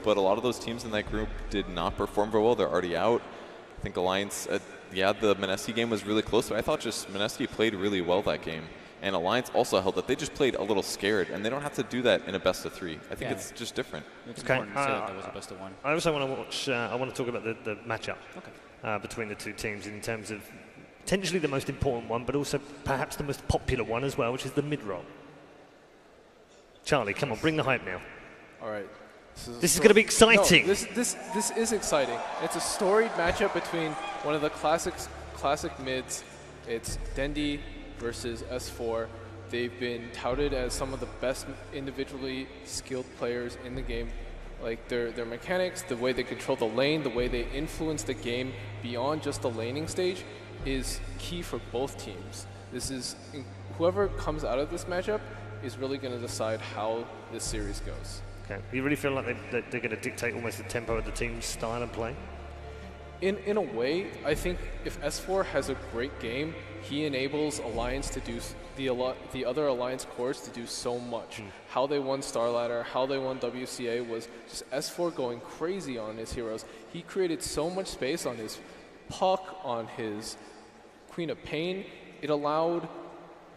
but a lot of those teams in that group did not perform very well. They're already out. I think Alliance, yeah, the Manesti game was really close, but I thought just Manesti played really well that game. And Alliance also held that they just played a little scared, and they don't have to do that in a best-of-3. I think it's just different. It's important to say that was a best-of-1. I also want to watch. I want to talk about the matchup between the two teams in terms of potentially the most important one, but also perhaps the most popular one as well, which is the mid-roll. Charlie, come on, bring the hype now. All right. This is going to be exciting. No, this is exciting. It's a storied matchup between one of the classic mids. It's Dendi versus S4. They've been touted as some of the best individually skilled players in the game. Like their mechanics, the way they control the lane, the way they influence the game beyond just the laning stage is key for both teams. This is whoever comes out of this matchup is really going to decide how this series goes. Okay. You really feel like they're going to dictate almost the tempo of the team's style and play? In a way, I think if S4 has a great game, he enables Alliance to do the other Alliance cores to do so much. How they won Star Ladder, how they won WCA was just S4 going crazy on his heroes. He created so much space on his Puck, on his Queen of Pain. It allowed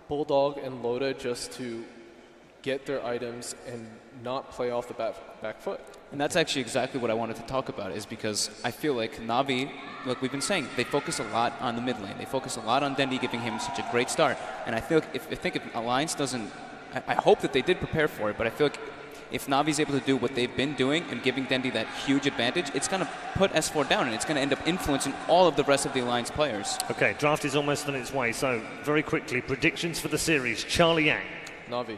Bulldog and Loda just to get their items and not play off the back foot. And that's actually exactly what I wanted to talk about, is because I feel like Navi, like we've been saying, they focus a lot on the mid lane. They focus a lot on Dendi, giving him such a great start. And I feel like if Alliance doesn't, I hope that they did prepare for it, but I feel like if Navi's able to do what they've been doing and giving Dendi that huge advantage, it's going to put S4 down, and it's going to end up influencing all of the rest of the Alliance players. Okay, draft is almost on its way, so very quickly, predictions for the series. Charlie Yang. Navi.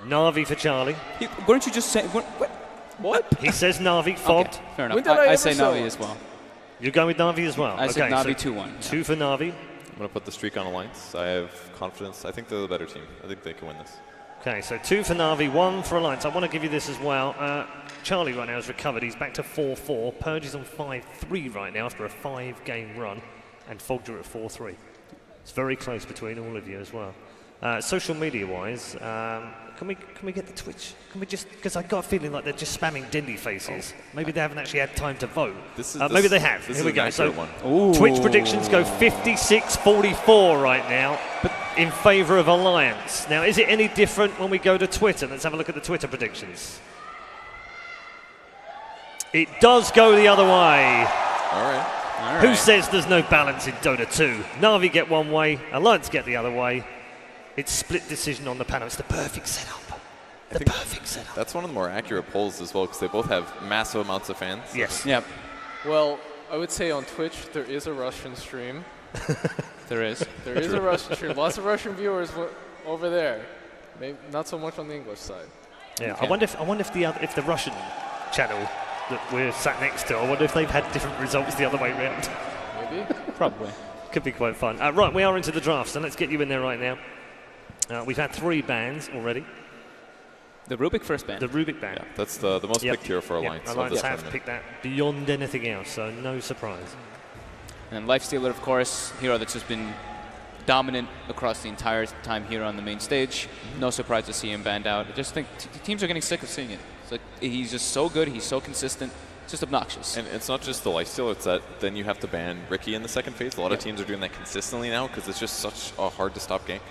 Navi for Charlie. Weren't you just saying... What? He says Navi, fogged. Okay, fair enough. I say Navi as well. You're going with Navi as well? I said Navi 2-1. 2 for Navi. I'm going to put the streak on Alliance. I have confidence. I think they're the better team. I think they can win this. Okay, so 2 for Navi, 1 for Alliance. I want to give you this as well. Charlie right now has recovered. He's back to 4-4. Purge is on 5-3 right now after a 5-game run. And Fogged are at 4-3. It's very close between all of you as well. Social media-wise, can we get the Twitch? Can we just, because I got a feeling like they're just spamming Dendi faces. Maybe they haven't actually had time to vote. Maybe they have. Here we go. So Twitch predictions go 56-44 right now, but in favour of Alliance. Now, is it any different when we go to Twitter? Let's have a look at the Twitter predictions. It does go the other way. All right. Who says there's no balance in Dota 2? Navi get one way, Alliance get the other way. It's split decision on the panel. It's the perfect setup. The perfect setup. That's one of the more accurate polls as well, because they both have massive amounts of fans. Yes. Yep. Well, I would say on Twitch there is a Russian stream. There is. There is a Russian stream. Lots of Russian viewers over there. Maybe not so much on the English side. Yeah. Okay. I wonder if the Russian channel that we're sat next to, I wonder if they've had different results the other way around. Maybe. Probably. Could be quite fun. Right, we are into the draft, so let's get you in there right now. We've had 3 bans already. The Rubik first ban. The Rubik ban. Yeah, that's the most picked hero for Alliance. Alliance have picked that beyond anything else, so no surprise. And Lifestealer, of course, hero that's just been dominant across the entire time here on the main stage. No surprise to see him banned out. I just think teams are getting sick of seeing it. It's like he's just so good, he's so consistent. It's just obnoxious. And it's not just the lifesteal, it's that then you have to ban Ricky in the second phase. A lot of teams are doing that consistently now because it's just such a hard to stop gank.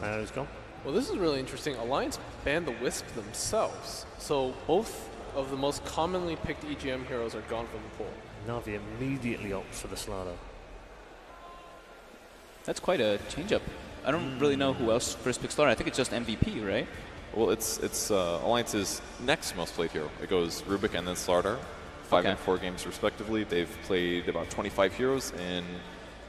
It's gone. Well, this is really interesting. Alliance banned the Wisp themselves. So both of the most commonly picked EGM heroes are gone from the pool. Navi immediately opts for the Slaughter. That's quite a change-up. I don't really know who else first picks Slaughter. I think it's just MVP, right? Well, it's Alliance's next most played hero. It goes Rubik and then Slardar, 5 and 4 games respectively. They've played about 25 heroes in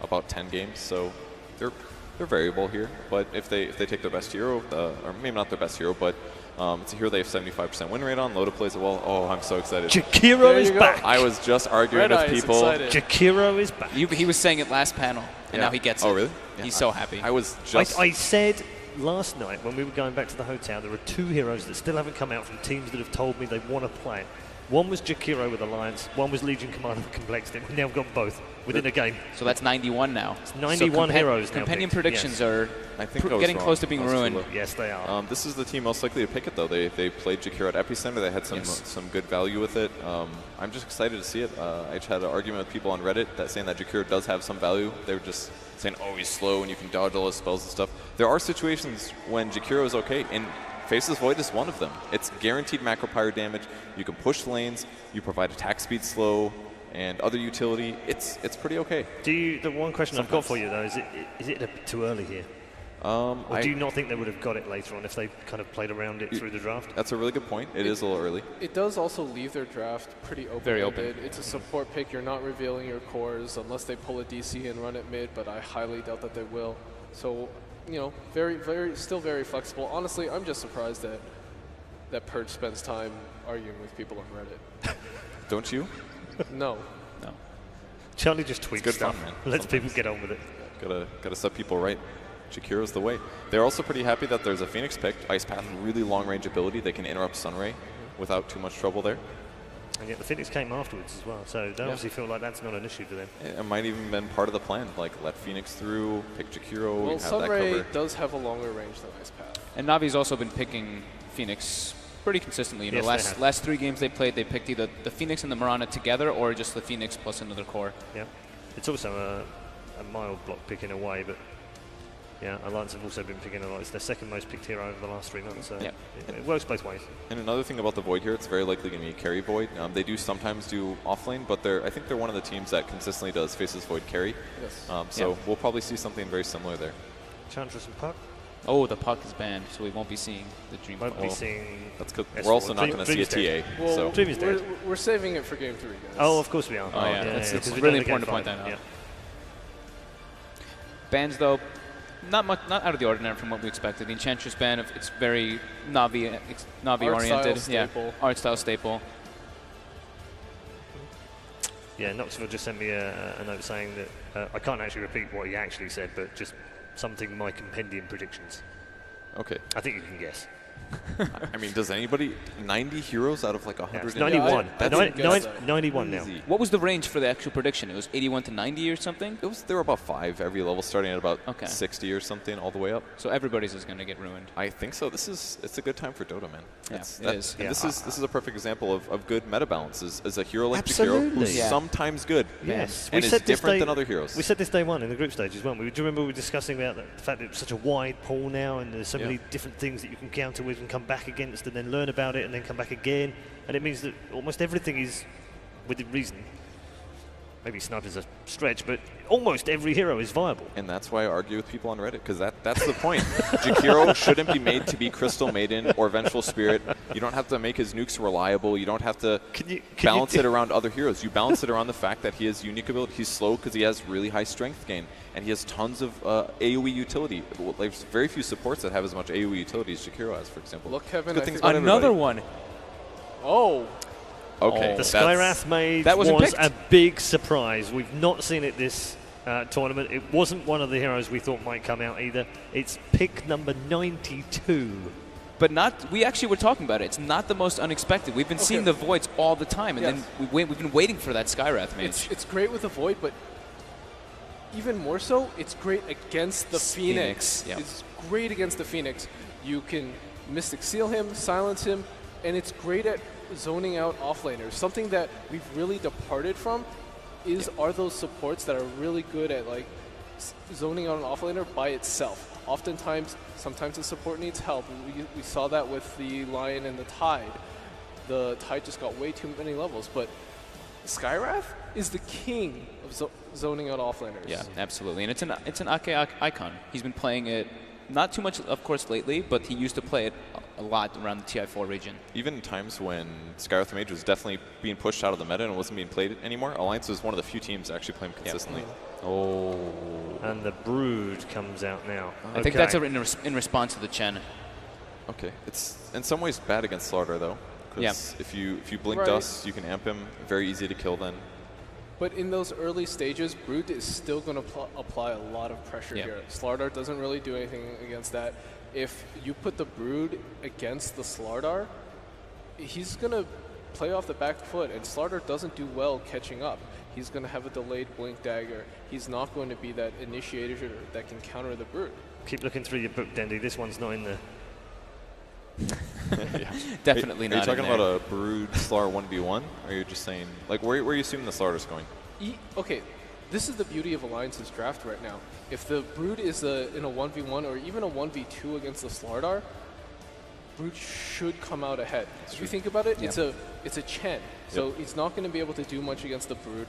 about 10 games, so they're variable here. But if they take their best hero, or maybe not their best hero, but it's a hero they have 75% win rate on. Loda plays it well. Oh, I'm so excited. Jakiro is back. I was just arguing with people. Jakiro is back. He was saying it last panel, and now he gets it. Oh, really? Yeah. He's so happy. I was just... I said last night when we were going back to the hotel, there are 2 heroes that still haven't come out from teams that have told me they want to play it. One was Jakiro with Alliance, one was Legion Commander with Complexity. We've now got both within a game. So that's 91 now. It's 91 heroes now. Companion picked. predictions Yes. are I think I was getting wrong. close to being I was too ruined. low. Yes, they are. This is the team most likely to pick it, though. They played Jakiro at Epicenter. They had some good value with it. I'm just excited to see it. I just had an argument with people on Reddit saying that Jakiro does have some value. They were just saying, oh, he's slow and you can dodge all his spells and stuff. There are situations when Jakiro is okay, and Faceless Void is one of them. It's guaranteed macro pyre damage. You can push lanes. You provide attack speed slow and other utility. It's pretty okay. The one question I've got for you though is it a bit too early here? Or do you not think they would have got it later on if they kind of played around it through the draft? That's a really good point. It is a little early. It does also leave their draft pretty open. Very open. It's a support pick. You're not revealing your cores unless they pull a DC and run it mid, but I highly doubt that they will. So, you know, still very flexible. Honestly, I'm just surprised that Purge spends time arguing with people on Reddit. Don't you? No. No. Charlie just tweets good stuff. fun, man. Lets Sometimes. people get on with it. Gotta set people right. Jakiro's the way. They're also pretty happy that there's a Phoenix picked. Ice Path, really long range ability. They can interrupt Sunray without too much trouble there. And yet the Phoenix came afterwards as well, so they obviously feel like that's not an issue for them. It might even been part of the plan, like let Phoenix through, pick Jakiro, Well, have that Sunray cover. does have a longer range than Ice Path. And Navi's also been picking Phoenix pretty consistently. You know, Yes, they have. last 3 games they played, they picked either the Phoenix and the Mirana together or just the Phoenix plus another core. Yeah. It's also a mild block pick in a way, but yeah, Alliance have also been picking a lot. It's their second most picked hero over the last 3 months, so Yeah. it works both ways. And another thing about the Void here, it's very likely going to be a carry Void. They do sometimes do offlane, but I think they're one of the teams that consistently does Faceless Void carry. Yes. So we'll probably see something very similar there. Chantress and Puck Oh, the puck is banned, so we won't be seeing the Dream won't Puck. be seeing. That's good. S4. We're also not Dream- going to see a Dream's TA. Well, So Dream is dead. we're saving it for game 3, guys. Oh, of course we are. Oh, yeah. It's because we really don't have important to point game that five. out. Bans, though, not out of the ordinary from what we expected. The Enchantress ban, it's very Navi oriented. staple. Art style staple. Yeah, Knoxville just sent me a note saying that I can't actually repeat what he actually said, but just something my compendium predictions. Okay. I think you can guess. I mean, does anybody 90 heroes out of like Yeah, 100? it's 91. I didn't guess that. 91 now. Easy. What was the range for the actual prediction? It was 81 to 90 or something? There were about 5 every level, starting at about Okay. 60 or something, all the way up. So everybody's is going to get ruined. I think so. It's a good time for Dota, man. Yeah, It's- it is. And Yeah. this is a perfect example of good meta balance. Is a hero like Absolutely. Jakiro, who's Yeah. sometimes good, Yes, and is different than other heroes. We said this day one in the group stages, weren't we? Do you remember we were discussing about the fact that it's such a wide pool now, and there's so many different things that you can counter with and come back against, and then learn about it, and then come back again, and it means that almost everything is within reason. Maybe Sniper's a stretch, but almost every hero is viable. And that's why I argue with people on Reddit, because that's the point. Jakiro shouldn't be made to be Crystal Maiden or Vengeful Spirit. You don't have to make his nukes reliable. You don't have to balance it around other heroes. You balance it around the fact that he has unique ability. He's slow because he has really high strength gain, and he has tons of AoE utility. There's very few supports that have as much AoE utility as Jakiro has, for example. Look, Kevin, Good I things think- about Another everybody. one. Oh, Okay. Oh. The that's- Skyrath mage That was wasn't picked. a big surprise. We've not seen it this tournament. It wasn't one of the heroes we thought might come out either. It's pick number 92. But we actually were talking about it. It's not the most unexpected. We've been seeing the Voids all the time, and Yes. then we've been waiting for that Skyrath mage. it's great with the Void, but even more so, it's great against the Phoenix. yeah. It's great against the Phoenix. You can Mystic Seal him, silence him, and it's great at zoning out offlaners. Something that we've really departed from are those supports that are really good at like zoning out an offlaner by itself. Oftentimes, sometimes the support needs help. We saw that with the Lion and the Tide. The Tide just got way too many levels, but Skyrath is the king of zoning out offlaners. Yeah, absolutely. And it's an Ake icon. He's been playing it not too much, of course, lately, but he used to play it a lot around the TI4 region. Even in times when Skyrath Mage was definitely being pushed out of the meta and wasn't being played anymore, Alliance was one of the few teams that actually played him consistently. Oh. And the Brood comes out now. I think that's in response to the Chen. Okay. It's in some ways bad against Slardar, though. Because if you blink Right. Dust, you can amp him. Very easy to kill then. But in those early stages, Brood is still going to apply a lot of pressure here. Slardar doesn't really do anything against that. If you put the Brood against the Slardar, he's going to play off the back foot, and Slardar doesn't do well catching up. He's going to have a delayed blink dagger. He's not going to be that initiator that can counter the Brood. Keep looking through your book, Dendy. This one's not in there. Yeah. Definitely Are not. you talking in there. about a Brood Slar 1v1? Or are you just saying, like, where are you assuming the Slardar's going? Okay, this is the beauty of Alliance's draft right now. If the Brood is in a 1v1 or even a 1v2 against the Slardar, Brood should come out ahead. If you think about it, it's a Chen, so he's not going to be able to do much against the Brood.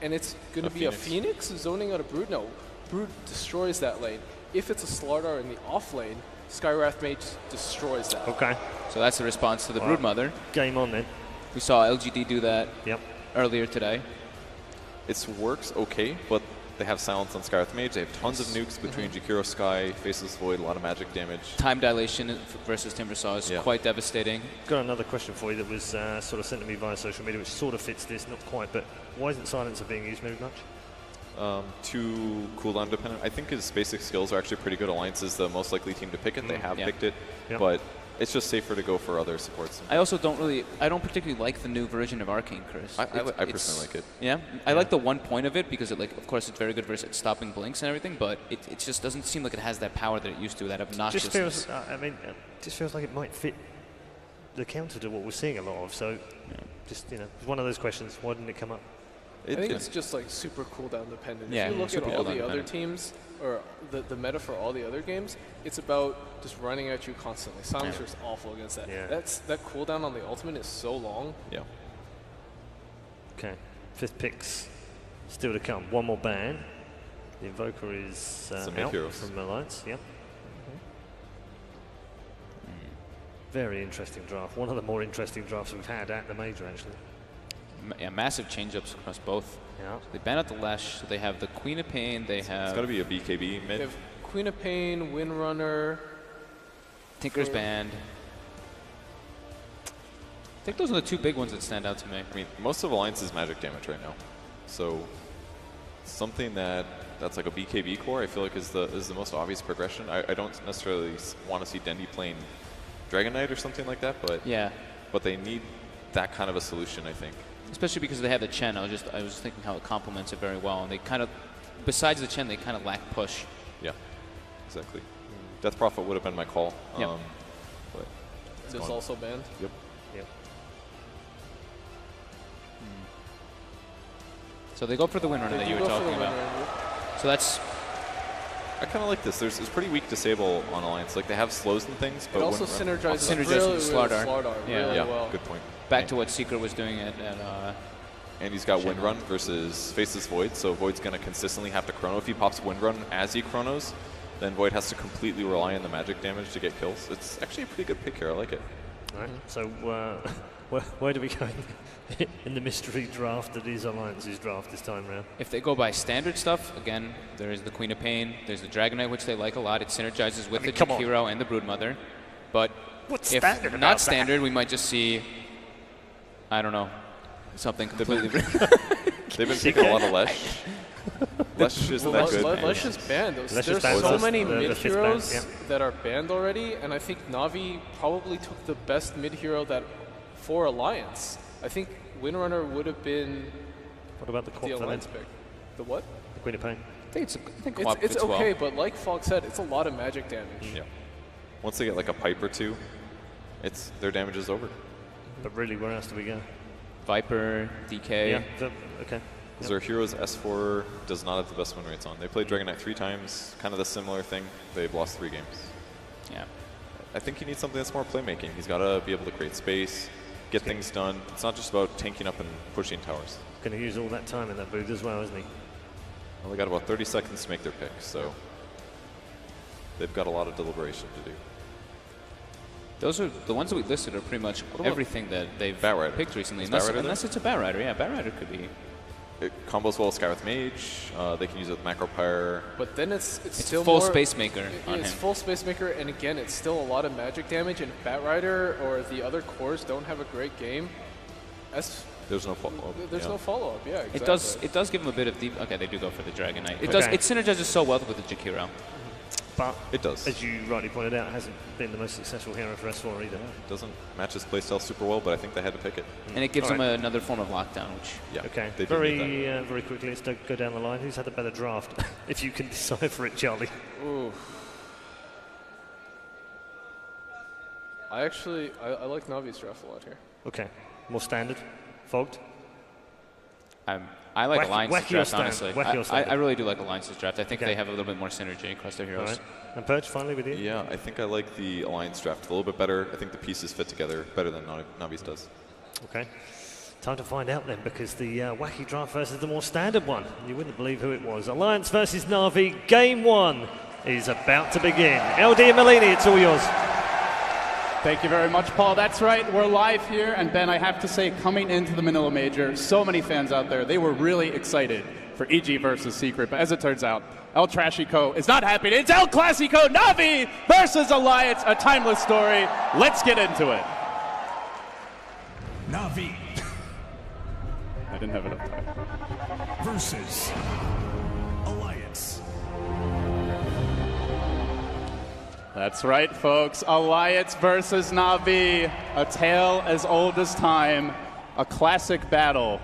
And it's going to be a Phoenix zoning out a Brood? No, Brood destroys that lane. If it's a Slardar in the off lane, Skywrath Mage destroys that. Okay. So that's the response to the Broodmother. Game on then. We saw LGD do that earlier today. It works okay, but they have silence on Skywrath Mage. They have tons of nukes between Jakiro Sky, Faceless Void, a lot of magic damage. Time dilation versus Timbersaw is quite devastating. Got another question for you that was sort of sent to me via social media, which sort of fits this, not quite, but why isn't Silencer being used very much? Too cooldown dependent. I think his basic skills are actually pretty good. Alliance is the most likely team to pick it. They have picked it, but it's just safer to go for other supports. I also don't particularly like the new version of Arcane Curse. I personally like it. Yeah? I like the one point of it because it, of course, it's very good versus stopping blinks and everything, but it just doesn't seem like it has that power that it used to, that obnoxiousness. Just feels like it might fit the counter to what we're seeing a lot of. So, just it's one of those questions. Why didn't it come up? I think it's just like super cooldown dependent. Yeah, if you look at all the other dependent. teams, or the meta for all the other games, it's about just running at you constantly. Silencer's awful against that. Yeah. That cooldown on the ultimate is so long. Yeah. Okay. 5th picks still to come. One more ban. The Invoker is out from Alliance. Yeah. Very interesting draft. One of the more interesting drafts we've had at the Major, actually. Massive change-ups across both. Yeah. So they ban out the Lash, so they have the Queen of Pain, they have... It's got to be a BKB mid. They have Queen of Pain, Windrunner. Tinker's banned. I think those are the two big ones that stand out to me. I mean, most of Alliance is magic damage right now. So something that's like a BKB core, I feel like is the most obvious progression. I don't necessarily want to see Dendy playing Dragon Knight or something like that, but they need that kind of a solution, I think. Especially because they have the Chen. I was thinking how it complements it very well, and they kind of, besides the Chen, they kind of lack push. Yeah, exactly. Death Prophet would have been my call. Yep. But Is this also banned? Yep. So they go for the Windrunner that you were talking about. So that's... I kind of like this. There's pretty weak disable on Alliance. Like, they have slows and things, but it also synergizes with Slardar yeah. really well. Good point. Back to what Seeker was doing at and he's got Windrun versus Faceless Void, so Void's going to consistently have to chrono. If he pops Windrun as he chronos, then Void has to completely rely on the magic damage to get kills. It's actually a pretty good pick here. I like it. All right. So where do we go in the mystery draft that is Alliance's draft this time round? If they go by standard stuff, again, there's the Queen of Pain, there's the Dragon Knight, which they like a lot. It synergizes with the Jakiro and the Broodmother. But what's if standard about not standard, we might just see, I don't know, something completely They've been picking a lot of Lesh. Lesh isn't that good. Lesh is banned. There's banned. so many mid fifth heroes ban, that are banned already, and I think Navi probably took the best mid hero that for Alliance. I think Windrunner would have been What about the Alliance pick. The what? The Queen of Pain. I think It's okay, but like Fog said, it's a lot of magic damage. Yeah. Once they get like a pipe or two, their damage is over. But really, where else do we go? Viper, DK. Yeah. Okay. Because their heroes S4 does not have the best win rates on. They played Dragon Knight 3 times, kind of the similar thing. They've lost 3 games. Yeah. I think he needs something that's more playmaking. He's got to be able to create space, get things done. It's not just about tanking up and pushing towers. Going to use all that time in that booth as well, isn't he? Well, they got about 30 seconds to make their pick, so they've got a lot of deliberation to do. Those are the ones that we listed are pretty much everything that they've picked recently. Unless it's a Batrider. Yeah, Batrider could be. It combos well with Skywrath Mage. They can use it with Macro Pyre. But then it's still full more, Space Maker on It's him. full Space Maker, and again, it's still a lot of magic damage, and Batrider or the other cores don't have a great game. There's no follow-up. There's no follow-up, yeah, exactly. It does give them a bit of deep... Okay, they do go for the Dragon Knight. It synergizes so well with the Jakiro. but it does. As you rightly pointed out, it hasn't been the most successful hero for S4 either. It doesn't match his playstyle super well, but I think they had to pick it. And it gives them another form of lockdown, which... Yeah, okay, they very quickly, let's go down the line. Who's had the better draft? If you can decipher it, Charlie. Ooh. I like Navi's draft a lot here. Okay, more standard, fogged. I like Alliance's draft, honestly. I really do like Alliance's draft. I think they have a little bit more synergy across their heroes. Right. And Purge, finally with you? Yeah, I think I like the Alliance draft a little bit better. I think the pieces fit together better than Navi's does. Okay. Time to find out then, because the wacky draft versus the more standard one. You wouldn't believe who it was. Alliance versus Navi, game 1 is about to begin. LD and Malini, it's all yours. Thank you very much, Paul. That's right, we're live here, and Ben, I have to say, coming into the Manila Major, so many fans out there, they were really excited for EG versus Secret, but as it turns out, El Trashico is not happy. It's El Clasico, Navi versus Alliance, a timeless story. Let's get into it. Navi I didn't have enough time. versus Alliance. That's right, folks. Alliance versus Navi. A tale as old as time. A classic battle.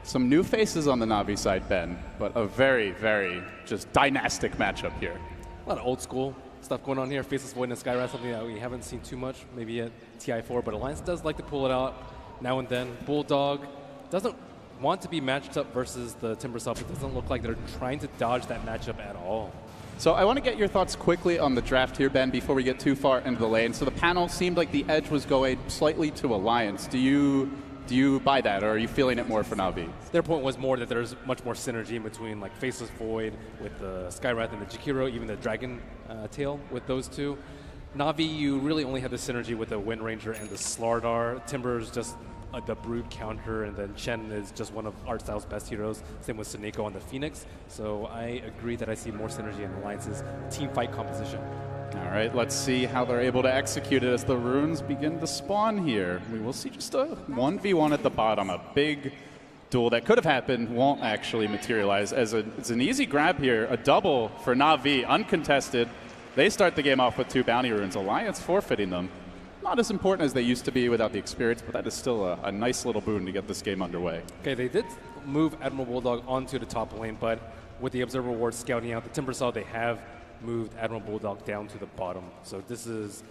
Some new faces on the Navi side, Ben, but a very, very just dynastic matchup here. A lot of old school stuff going on here. Faceless Void and Skywrath, something that we haven't seen too much, maybe at TI4, but Alliance does like to pull it out now and then. Bulldog doesn't want to be matched up versus the Timbersaw. It doesn't look like they're trying to dodge that matchup at all. So I want to get your thoughts quickly on the draft here, Ben, before we get too far into the lane. So the panel seemed like the edge was going slightly to Alliance. Do you buy that, or are you feeling it more for Navi? Their point was more that there's much more synergy in between like Faceless Void with the Skywrath and the Jakiro, even the Dragon Tail with those two. Navi, you really only have the synergy with the Wind Ranger and the Slardar. Timber is just the Brood counter, and then Chen is just one of Artstyle's best heroes. Same with Suneko on the Phoenix. So I agree that I see more synergy in Alliance's team fight composition. All right, let's see how they're able to execute it as the runes begin to spawn here. We will see just a 1v1 at the bottom. A big duel that could have happened won't actually materialize. It's an easy grab here. A double for Navi, uncontested. They start the game off with 2 bounty runes. Alliance forfeiting them. Not as important as they used to be without the experience, but that is still a nice little boon to get this game underway. Okay, they did move Admiral Bulldog onto the top lane, but with the Observer Ward scouting out the Timbersaw, they have moved Admiral Bulldog down to the bottom. So this is,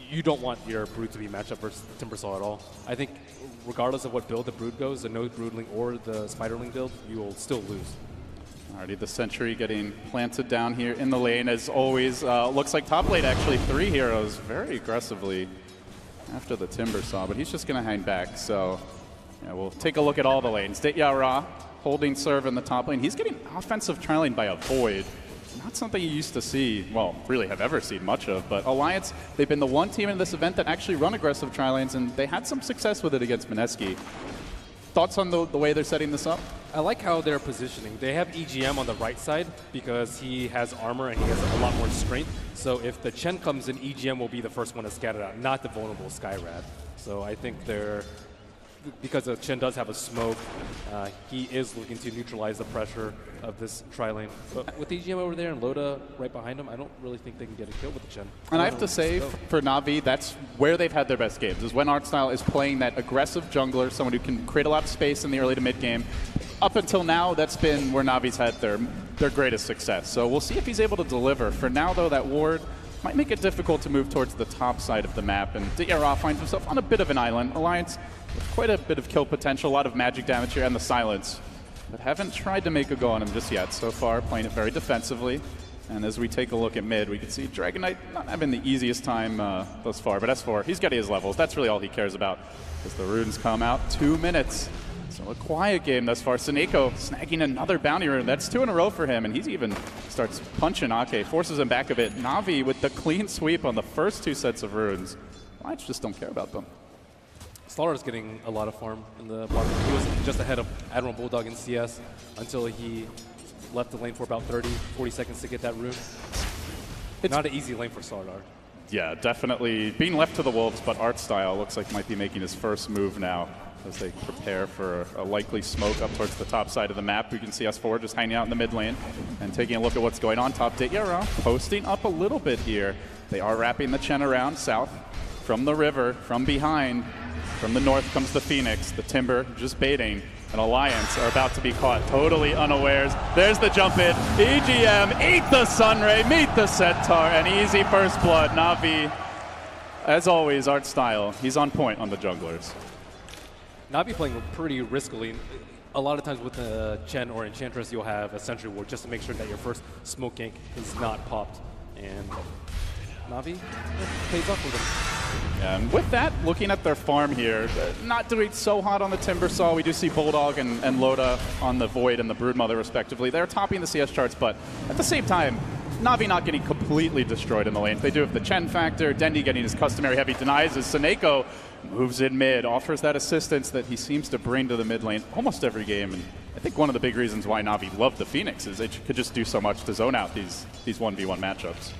you don't want your Brood to be matched up versus the Timbersaw at all. I think regardless of what build the Brood goes, the no Broodling or the Spiderling build, you will still lose. Already the Sentry getting planted down here in the lane as always. Looks like top lane actually 3 heroes very aggressively after the Timbersaw, but he's just going to hang back. So yeah, we'll take a look at all the lanes. Ditya holding serve in the top lane. He's getting offensive trialing by a Void. Not something you used to see, well, really have ever seen much of, but Alliance, they've been the one team in this event that actually run aggressive tri-lanes, and they had some success with it against Mineski. Thoughts on the way they're setting this up? I like how they're positioning. They have EGM on the right side because he has armor and he has a lot more strength. So if the Chen comes in, EGM will be the first one to scatter out, not the vulnerable Skywrath. So I think they're, because Chen does have a smoke, he is looking to neutralize the pressure of this tri-lane. But with EGM over there and Loda right behind him, I don't really think they can get a kill with the Chen. And I have to say, for Navi, that's where they've had their best games, is when Artstyle is playing that aggressive jungler, someone who can create a lot of space in the early to mid game. Up until now, that's been where Navi's had their greatest success. So we'll see if he's able to deliver. For now, though, that ward might make it difficult to move towards the top side of the map, and Ditya finds himself on a bit of an island. Alliance with quite a bit of kill potential, a lot of magic damage here, and the silence. But haven't tried to make a go on him just yet. So far, playing it very defensively. And as we take a look at mid, we can see Dragon Knight not having the easiest time thus far, but S4, he's got his levels. That's really all he cares about. As the runes come out, 2 minutes. So a quiet game thus far. Suneko snagging another bounty rune. That's 2 in a row for him, and he's even starts punching Ake, forces him back a bit. Navi with the clean sweep on the first 2 sets of runes. Lions just don't care about them. Slaughter's getting a lot of farm in the bottom. He was just ahead of Admiral Bulldog in CS until he left the lane for about 30, 40 seconds to get that rune. It's not an easy lane for Slardar. Yeah, definitely being left to the wolves, but Artstyle looks like might be making his first move now. as they prepare for a likely smoke up towards the top side of the map. We can see S4 just hanging out in the mid lane and taking a look at what's going on top. DOTA posting up a little bit here. They are wrapping the Chen around south from the river, from behind. From the north comes the Phoenix, the Timber just baiting. An Alliance are about to be caught totally unawares. There's the jump in. EGM, eat the Sunray, meet the Centaur, and easy first blood. Navi, as always, art style. He's on point on the junglers. Navi playing pretty riskily. A lot of times with the Chen or Enchantress, you'll have a Sentry Ward just to make sure that your first smoke gank is not popped. And Navi pays off with them. And with that, looking at their farm here, not doing so hot on the Timbersaw. We do see Bulldog and Loda on the Void and the Broodmother, respectively. They're topping the CS charts, but at the same time, Navi not getting completely destroyed in the lane. They do have the Chen factor, Dendi getting his customary heavy denies as Seneko moves in mid, offers that assistance that he seems to bring to the mid lane almost every game. And I think one of the big reasons why Navi love the Phoenix is they could just do so much to zone out these 1v1 matchups.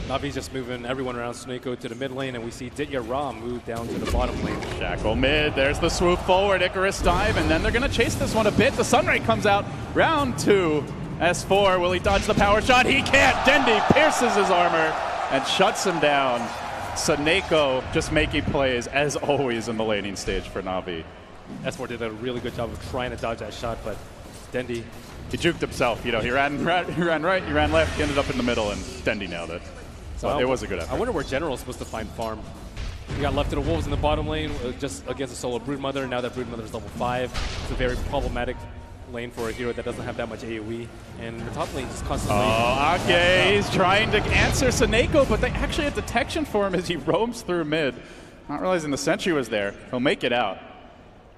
Navi's just moving everyone around Snako to the mid lane, and we see Ditya Ra move down to the bottom lane. Shackle mid, there's the swoop forward, Icarus dive, and then they're going to chase this one a bit. The Sunray comes out, round 2. S4, will he dodge the power shot? He can't! Dendi pierces his armor and shuts him down. Seneko just making plays, as always, in the laning stage for Navi. S4 did a really good job of trying to dodge that shot, but Dendi... He juked himself, you know, he ran right, he ran left, he ended up in the middle, and Dendi nailed it. So well, it was a good effort. I wonder where General's supposed to find farm. We got left to the Wolves in the bottom lane just against a solo Broodmother. Now that Broodmother is level 5, it's a very problematic lane for a hero that doesn't have that much AoE. And the top lane just constantly... Oh, okay, he's trying to answer Seneko, but they actually have detection for him as he roams through mid. Not realizing the sentry was there. He'll make it out,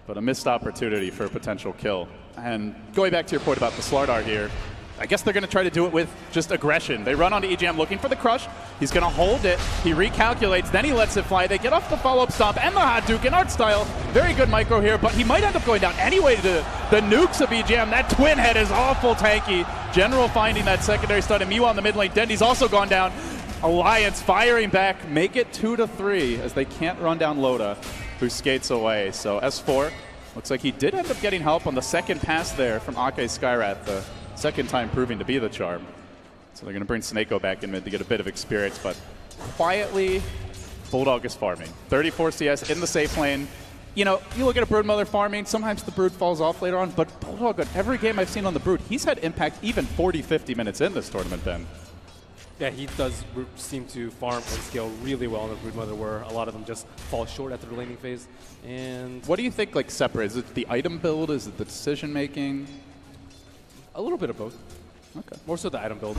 but a missed opportunity for a potential kill. And going back to your point about the Slardar here, I guess they're going to try to do it with just aggression. They run onto EGM looking for the crush. He's going to hold it. He recalculates, then he lets it fly. They get off the follow-up stomp and the hot duke in art style. Very good micro here, but he might end up going down anyway to the nukes of EGM. That twin head is awful tanky. General finding that secondary stun, and Mew on the mid lane. Dendi's also gone down. Alliance firing back, make it 2-3 as they can't run down Loda, who skates away. So S4 looks like he did end up getting help on the second pass there from Ake Skyrath, the second time proving to be the charm. So they're going to bring Seneko back in mid to get a bit of experience, but quietly, Bulldog is farming. 34 CS in the safe lane. You know, you look at a Broodmother farming, sometimes the Brood falls off later on, but Bulldog, on every game I've seen on the Brood, he's had impact even 40, 50 minutes in this tournament, Ben. Yeah, he does seem to farm and scale really well on the Broodmother, where a lot of them just fall short after the laning phase. And what do you think like separates? Is it the item build? Is it the decision making? A little bit of both. Okay. More so the item build.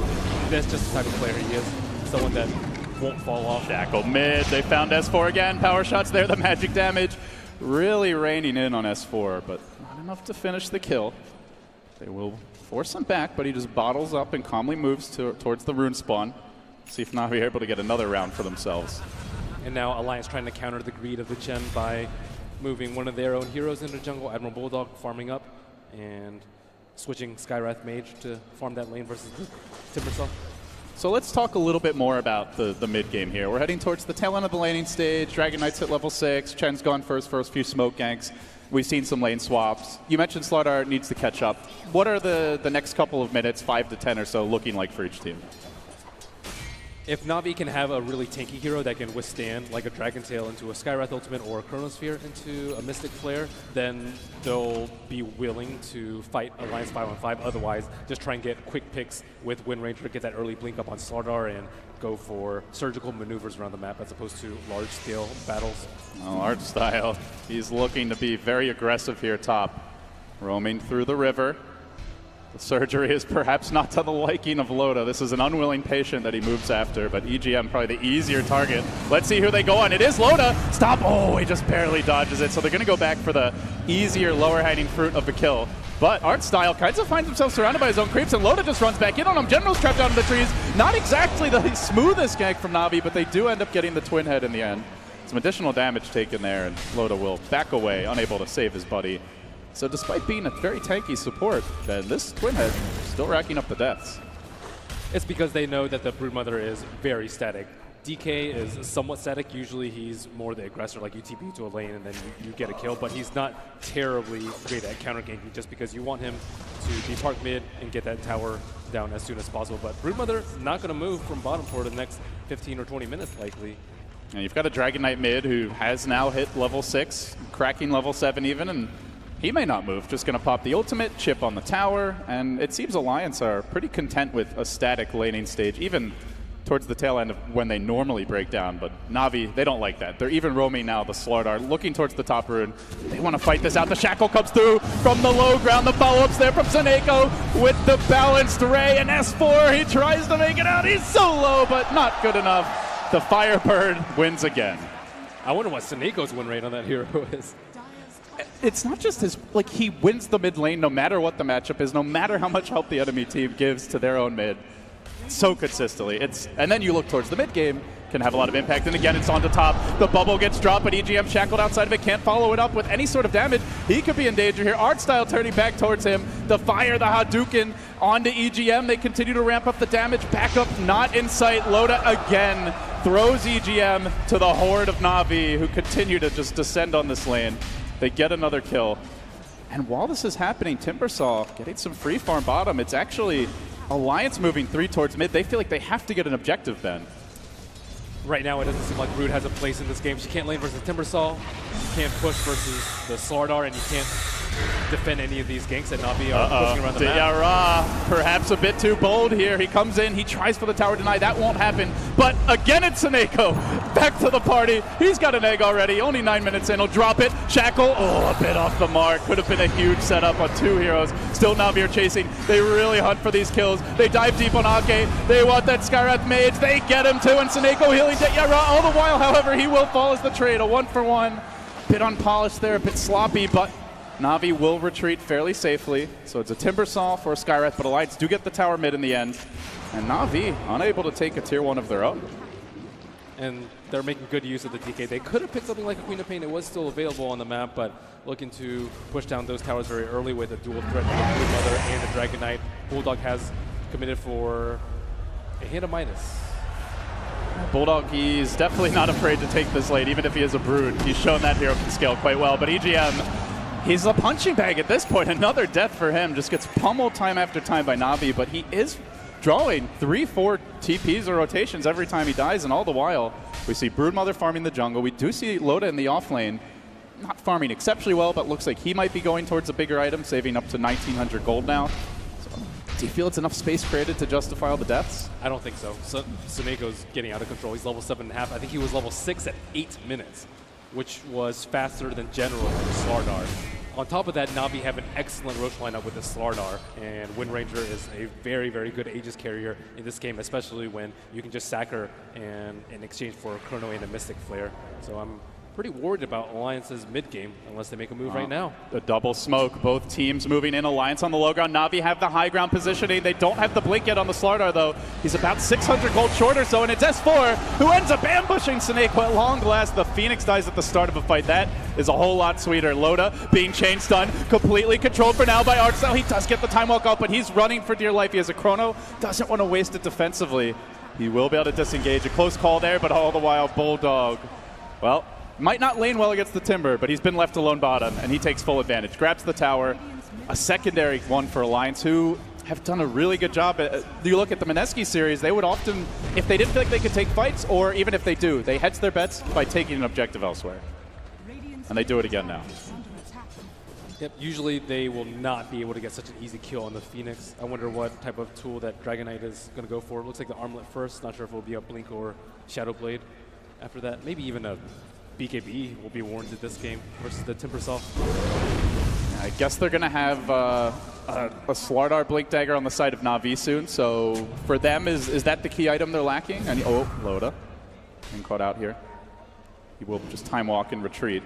That's just the type of player he is. Someone that won't fall off. Shackle mid. They found S4 again. Power shots there. The magic damage really raining in on S4, but not enough to finish the kill. They will force him back, but he just bottles up and calmly moves towards the rune spawn. See if Navi are able to get another round for themselves. And now Alliance trying to counter the greed of the Chen by moving one of their own heroes into jungle. Admiral Bulldog farming up and switching Skyrath Mage to farm that lane versus the Timbersaw. So let's talk a little bit more about the mid game here. We're heading towards the tail end of the laning stage. Dragon Knight's at level 6. Chen's gone first few smoke ganks. We've seen some lane swaps. You mentioned Slardar needs to catch up. What are the next couple of minutes, 5 to 10 or so, looking like for each team? If Navi can have a really tanky hero that can withstand like a Dragon Tail into a Skyrath Ultimate or a Chronosphere into a Mystic Flare, then they'll be willing to fight Alliance 5-on-5. Otherwise, just try and get quick picks with Wind Ranger, get that early blink up on Slardar, and go for surgical maneuvers around the map as opposed to large-scale battles. Oh, art style. He's looking to be very aggressive here top. Roaming through the river. The surgery is perhaps not to the liking of Loda. This is an unwilling patient that he moves after, but EGM probably the easier target. Let's see who they go on. It is Loda. Stop. Oh, he just barely dodges it. So they're going to go back for the easier lower hanging fruit of the kill. But art style kinds of finds himself surrounded by his own creeps, and Loda just runs back in on him. General's trapped out in the trees. Not exactly the smoothest gank from Navi, but they do end up getting the twin head in the end. Some additional damage taken there, and Loda will back away, unable to save his buddy. So despite being a very tanky support, then this twin head still racking up the deaths. It's because they know that the Broodmother is very static. DK is somewhat static. Usually he's more the aggressor, like you TP to a lane and then you get a kill, but he's not terribly great at counter ganking just because you want him to be parked mid and get that tower down as soon as possible. But Broodmother not going to move from bottom for the next 15 or 20 minutes likely. And you've got a Dragon Knight mid who has now hit level 6, cracking level 7 even, and he may not move. Just going to pop the ultimate, chip on the tower, and it seems Alliance are pretty content with a static laning stage, even towards the tail end of when they normally break down. But Navi, they don't like that. They're even roaming now, the Slardar, looking towards the top rune. They want to fight this out. The Shackle comes through from the low ground. The follow-ups there from Seneko with the balanced Ray and S4. He tries to make it out. He's so low, but not good enough. The Firebird wins again. I wonder what Seneco's win rate on that hero is. It's not just his, like, he wins the mid lane no matter what the matchup is, no matter how much help the enemy team gives to their own mid. So consistently. And then you look towards the mid game, can have a lot of impact, and again it's on the top. The bubble gets dropped, but EGM shackled outside of it, can't follow it up with any sort of damage. He could be in danger here. Artstyle turning back towards him. The fire, the Hadouken onto EGM. They continue to ramp up the damage. Back up, not in sight. Loda again throws EGM to the horde of Navi, who continue to just descend on this lane. They get another kill. And while this is happening, Timbersaw getting some free farm bottom. It's actually Alliance moving 3 towards mid. They feel like they have to get an objective, Ben. Right now, it doesn't seem like Brood has a place in this game. She can't lane versus Timbersaw, you can't push versus the Slardar, and you can't defend any of these ganks that Navi are pushing around the map. Diarra, perhaps a bit too bold here. He comes in, he tries for the tower deny. That won't happen. But again, it's Seneko. Back to the party. He's got an egg already. Only 9 minutes in. He'll drop it. Shackle. Oh, a bit off the mark. Could have been a huge setup on 2 heroes. Still Navi are chasing. They really hunt for these kills. They dive deep on Ake. They want that Skywrath Mage. They get him too. And Seneko healing Diarra. All the while, however, he will fall as the trade. A 1-for-1. Bit unpolished there, a bit sloppy, but Navi will retreat fairly safely. So it's a Timbersaw for a Skywrath, but Alliance do get the tower mid in the end. And Navi unable to take a tier 1 of their own. And they're making good use of the DK. They could have picked something like a Queen of Pain. It was still available on the map, but looking to push down those towers very early with a dual threat of the Broodmother and the Dragon Knight. Bulldog has committed for a hit of minus. Bulldog, he's definitely not afraid to take this lane, even if he is a Brood. He's shown that hero can scale quite well, but EGM, he's a punching bag at this point. Another death for him. Just gets pummeled time after time by Navi, but he is drawing 3-4 TPs or rotations every time he dies, and all the while, we see Broodmother farming the jungle. We do see Loda in the off lane, not farming exceptionally well, but looks like he might be going towards a bigger item, saving up to 1,900 gold now. Do you feel it's enough space created to justify all the deaths? I don't think so. Seneco's getting out of control. He's level 7.5. I think he was level 6 at 8 minutes, which was faster than General and Slardar. On top of that, Navi have an excellent Roche lineup with the Slardar, and Wind Ranger is a very, very good Aegis carrier in this game, especially when you can just sack her and in exchange for a Chrono and a Mystic Flare. So I'm pretty worried about Alliance's mid game unless they make a move right now. The double smoke, both teams moving in. Alliance on the low ground. Navi have the high ground positioning. They don't have the blink yet on the Slardar though. He's about 600 gold short or so, and it's S4 who ends up ambushing Seneko at long last. The Phoenix dies at the start of a fight. That is a whole lot sweeter. Loda being chain stunned, completely controlled for now by Artstyle. He does get the time walk out, but he's running for dear life. He has a Chrono, doesn't want to waste it defensively. He will be able to disengage. A close call there, but all the while Bulldog, well, might not lane well against the Timber, but he's been left alone bottom, and he takes full advantage. Grabs the tower. A secondary one for Alliance, who have done a really good job. You look at the Mineski series, they would often, if they didn't feel like they could take fights, or even if they do, they hedge their bets by taking an objective elsewhere. And they do it again now. Yep, usually they will not be able to get such an easy kill on the Phoenix. I wonder what type of tool that Dragon Knight is going to go for. It looks like the Armlet first. Not sure if it will be a Blink or Shadow Blade after that. Maybe even a BKB will be warranted this game versus the Timbersaw. I guess they're going to have a Slardar Blink Dagger on the side of Navi soon, so for them, is that the key item they're lacking? And, oh, Loda getting caught out here. He will just time walk and retreat.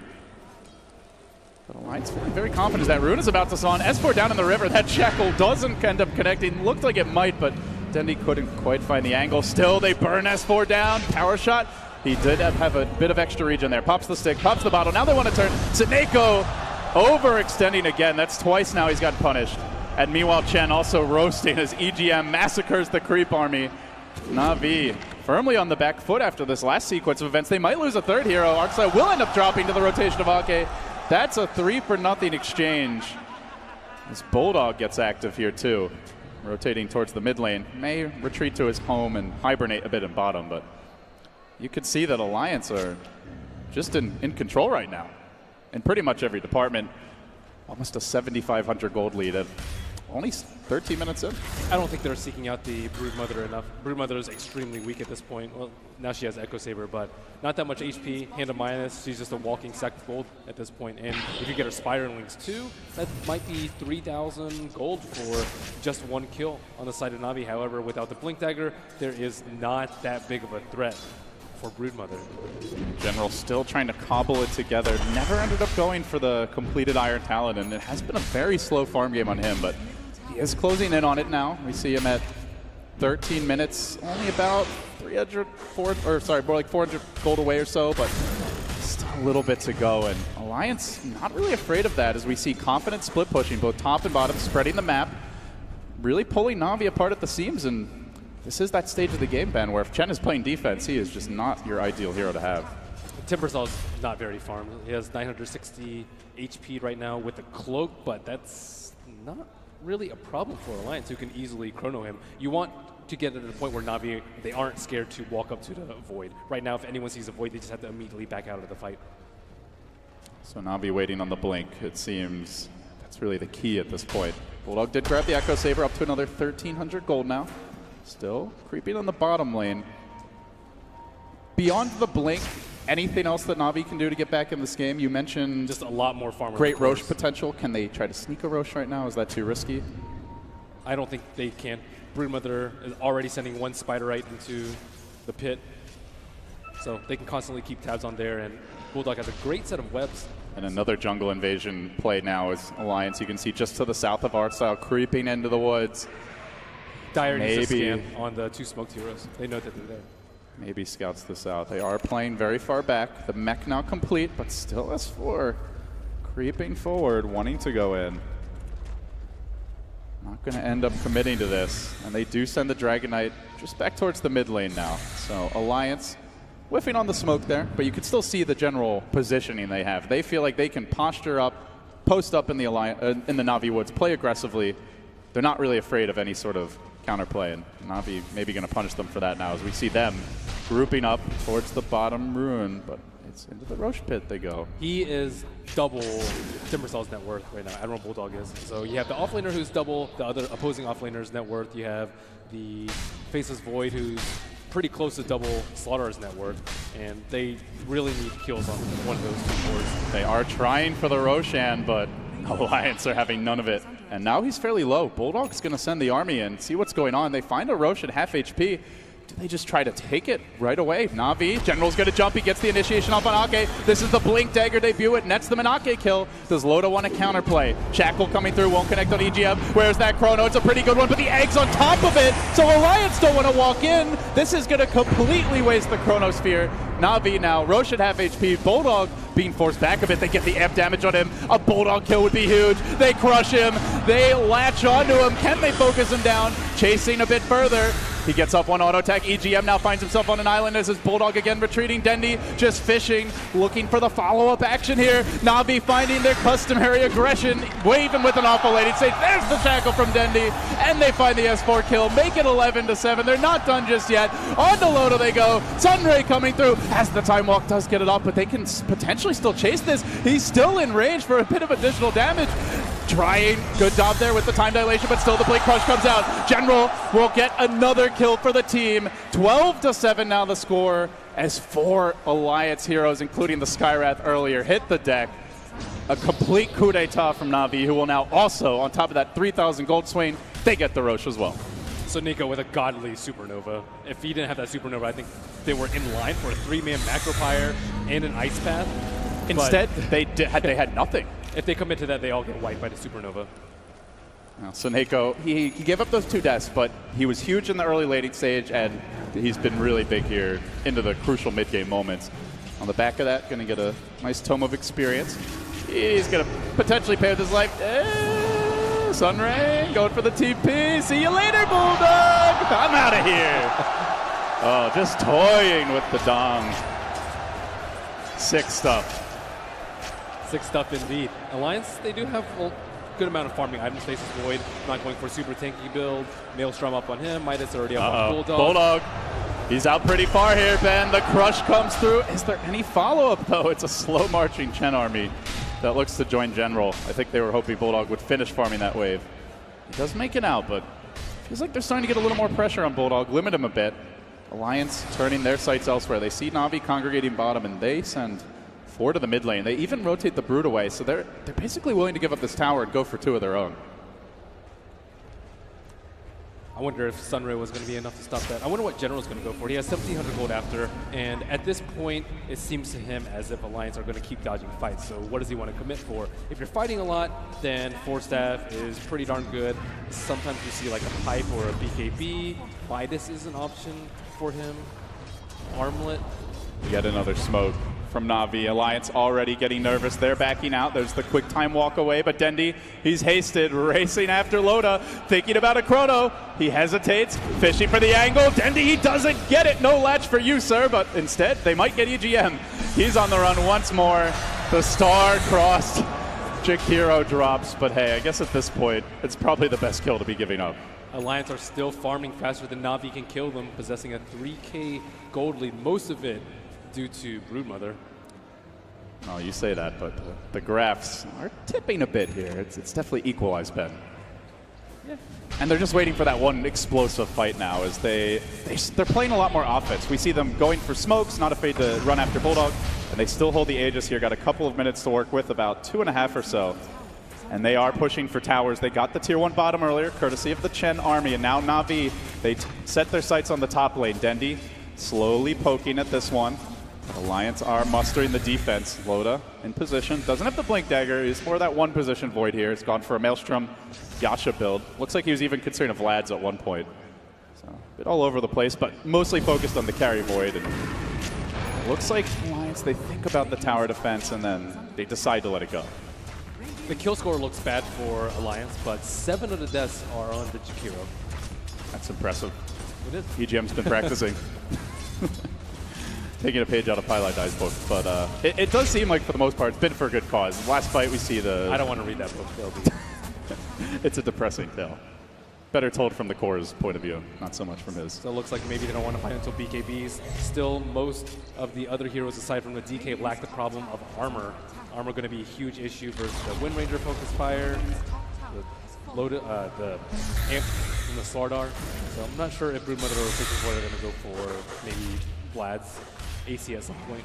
But Alliance feeling very confident. That rune is about to spawn. S4 down in the river. That Shackle doesn't end up connecting. Looked like it might, but Dendy couldn't quite find the angle. Still, they burn S4 down. Power shot. He did have a bit of extra regen there. Pops the stick, pops the bottle. Now they want to turn. Seneko overextending again. That's twice now he's gotten punished. And meanwhile, Chen also roasting as EGM massacres the creep army. Navi firmly on the back foot after this last sequence of events. They might lose a third hero. Arcside will end up dropping to the rotation of Ake. That's a 3-for-0 exchange. This Bulldog gets active here too. Rotating towards the mid lane. May retreat to his home and hibernate a bit in bottom, but you could see that Alliance are just in control right now in pretty much every department. Almost a 7,500 gold lead at only 13 minutes in. I don't think they're seeking out the Broodmother enough. Broodmother is extremely weak at this point. Well, now she has Echo Saber, but not that much HP. Hand of minus, she's just a walking sack of gold at this point. And if you get her Spiderlings too, that might be 3,000 gold for just one kill on the side of Navi. However, without the Blink Dagger, there is not that big of a threat for Broodmother. General still trying to cobble it together. Never ended up going for the completed Iron Talon, and it has been a very slow farm game on him, but he is closing in on it now. We see him at 13 minutes, only about 300, more like 400 gold away or so, but still a little bit to go. And Alliance not really afraid of that as we see confident split pushing, both top and bottom, spreading the map, really pulling Navi apart at the seams. And this is that stage of the game, Ben, where if Chen is playing defense, he is just not your ideal hero to have. Timbersaw is not very farmed. He has 960 HP right now with the cloak, but that's not really a problem for Alliance, who can easily chrono him. You want to get to the point where Navi, they aren't scared to walk up to the Void. Right now, if anyone sees a Void, they just have to immediately back out of the fight. So Navi waiting on the blink. It seems that's really the key at this point. Bulldog did grab the Echo Saber up to another 1,300 gold now. Still creeping on the bottom lane. Beyond the blink, anything else that Navi can do to get back in this game? You mentioned just a lot more farmer. Great Roche potential. Can they try to sneak a Roche right now? Is that too risky? I don't think they can. Broodmother is already sending one Spiderite into the pit, so they can constantly keep tabs on there, and Bulldog has a great set of webs. And another jungle invasion play now is Alliance. You can see just to the south of Artstyle creeping into the woods. Dire needs to scan on the two smoked heroes. They know that they're there. Maybe scouts this out. They are playing very far back. The mech now complete, but still S4 creeping forward, wanting to go in. Not going to end up committing to this. And they do send the Dragon Knight just back towards the mid lane now. So Alliance whiffing on the smoke there, but you can still see the general positioning they have. They feel like they can posture up, post up in the Navi woods, play aggressively. They're not really afraid of any sort of counterplay, and Navi maybe going to punish them for that now as we see them grouping up towards the bottom ruin, but it's into the Roche pit they go. He is double Timbersaw's net worth right now, Admiral Bulldog is. So you have the offlaner who's double the other opposing offlaner's net worth. You have the Faceless Void who's pretty close to double Slaughterer's net worth, and they really need kills on one of those two boards. They are trying for the Roshan, but Alliance are having none of it. And now he's fairly low. Bulldog's going to send the army in, see what's going on. They find a Roche at half HP. Do they just try to take it right away? Navi, General's going to jump. He gets the initiation off on Ake. This is the Blink Dagger debut. It nets them an Ake kill. Does Loda want to counterplay? Shackle coming through, won't connect on EGM. Where's that chrono? It's a pretty good one, but the egg's on top of it. So Alliance don't want to walk in. This is going to completely waste the chronosphere. Navi now, Roche at half HP. Bulldog being forced back a bit. They get the amp damage on him. A Bulldog kill would be huge. They crush him. They latch onto him. Can they focus him down? Chasing a bit further. He gets up one auto attack. EGM now finds himself on an island as his Bulldog again retreating. Dendi just fishing, looking for the follow-up action here. Navi finding their customary aggression, waving with an awful lady. Say, there's the shackle from Dendi, and they find the S4 kill. Make it 11-7. They're not done just yet. On to Loda they go. Sunray coming through as the Time Walk does get it off, but they can potentially still chase this. He's still in range for a bit of additional damage. Trying, good job there with the time dilation, but still the Blink Crush comes out. General will get another kill for the team. 12-7 now the score as 4 Alliance heroes, including the Skywrath earlier, hit the deck. A complete coup d'etat from Navi, who will now also, on top of that 3,000 gold swing, they get the Roche as well. So Nico with a godly Supernova. If he didn't have that Supernova, I think they were in line for a 3-man Macropyre and an Ice Path. Instead, they had nothing. If they commit to that, they all get wiped by the Supernova. So Neko, he gave up those 2 deaths, but he was huge in the early laning stage, and he's been really big here into the crucial mid-game moments. On the back of that, going to get a nice tome of experience. He's going to potentially pay with his life. Sunray going for the TP. See you later, Bulldog. I'm out of here. Oh, just toying with the dong. Sick stuff. Sick stuff indeed. Alliance, they do have a good amount of farming items. Faces Void, not going for a super tanky build. Maelstrom up on him. Midas already up on Bulldog. Bulldog. He's out pretty far here, Ben. The crush comes through. Is there any follow-up, though? It's a slow-marching Chen army that looks to join General. I think they were hoping Bulldog would finish farming that wave. He does make it out, but feels like they're starting to get a little more pressure on Bulldog, limit him a bit. Alliance turning their sights elsewhere. They see Navi congregating bottom, and they send 4 to the mid lane. They even rotate the Brood away, so they're basically willing to give up this tower and go for 2 of their own. I wonder if Sunray was going to be enough to stop that. I wonder what General's going to go for. He has 1,700 gold after, and at this point, it seems to him as if Alliance are going to keep dodging fights. So what does he want to commit for? If you're fighting a lot, then 4-staff is pretty darn good. Sometimes you see like a pipe or a BKB. Midas is an option for him. Armlet. Yet another smoke from Navi. Alliance already getting nervous. They're backing out. There's the quick time walk away, but Dendi, he's hasted, racing after Loda, thinking about a chrono. He hesitates, fishing for the angle. Dendi, he doesn't get it. No latch for you, sir, but instead, they might get EGM. He's on the run once more. The star-crossed Jakiro drops, but hey, I guess at this point, it's probably the best kill to be giving up. Alliance are still farming faster than Navi can kill them, possessing a 3K gold lead, most of it due to Broodmother. Oh, you say that, but the graphs are tipping a bit here. It's definitely equalized, Ben. Yeah. And they're just waiting for that one explosive fight now as they're playing a lot more offense. We see them going for smokes, not afraid to run after Bulldog, and they still hold the Aegis here. Got a couple of minutes to work with, about 2.5 or so. And they are pushing for towers. They got the tier 1 bottom earlier, courtesy of the Chen army, and now Navi, they set their sights on the top lane. Dendi slowly poking at this one. Alliance are mustering the defense. Loda in position. Doesn't have the Blink Dagger. He's more that one position void here. He's gone for a Maelstrom Yasha build. Looks like he was even considering Vlad's at one point. So a bit all over the place, but mostly focused on the carry void. And looks like Alliance, they think about the tower defense and then they decide to let it go. The kill score looks bad for Alliance, but 7 of the deaths are on the Jakiro. That's impressive. It is. EGM's been practicing. Taking a page out of Pylai Dai's book, but it does seem like for the most part it's been for a good cause. Last fight we see the... I don't want to read that book. It's a depressing tale. Better told from the core's point of view, not so much from his. So it looks like maybe they don't want to fight until BKBs. Still, most of the other heroes aside from the DK lack the problem of armor. Armor going to be a huge issue versus the Wind Ranger Focus Fire, the Amp and the Slardar. So I'm not sure if Broodmother or Faces Void are going to go for maybe Vlad's AC at some point.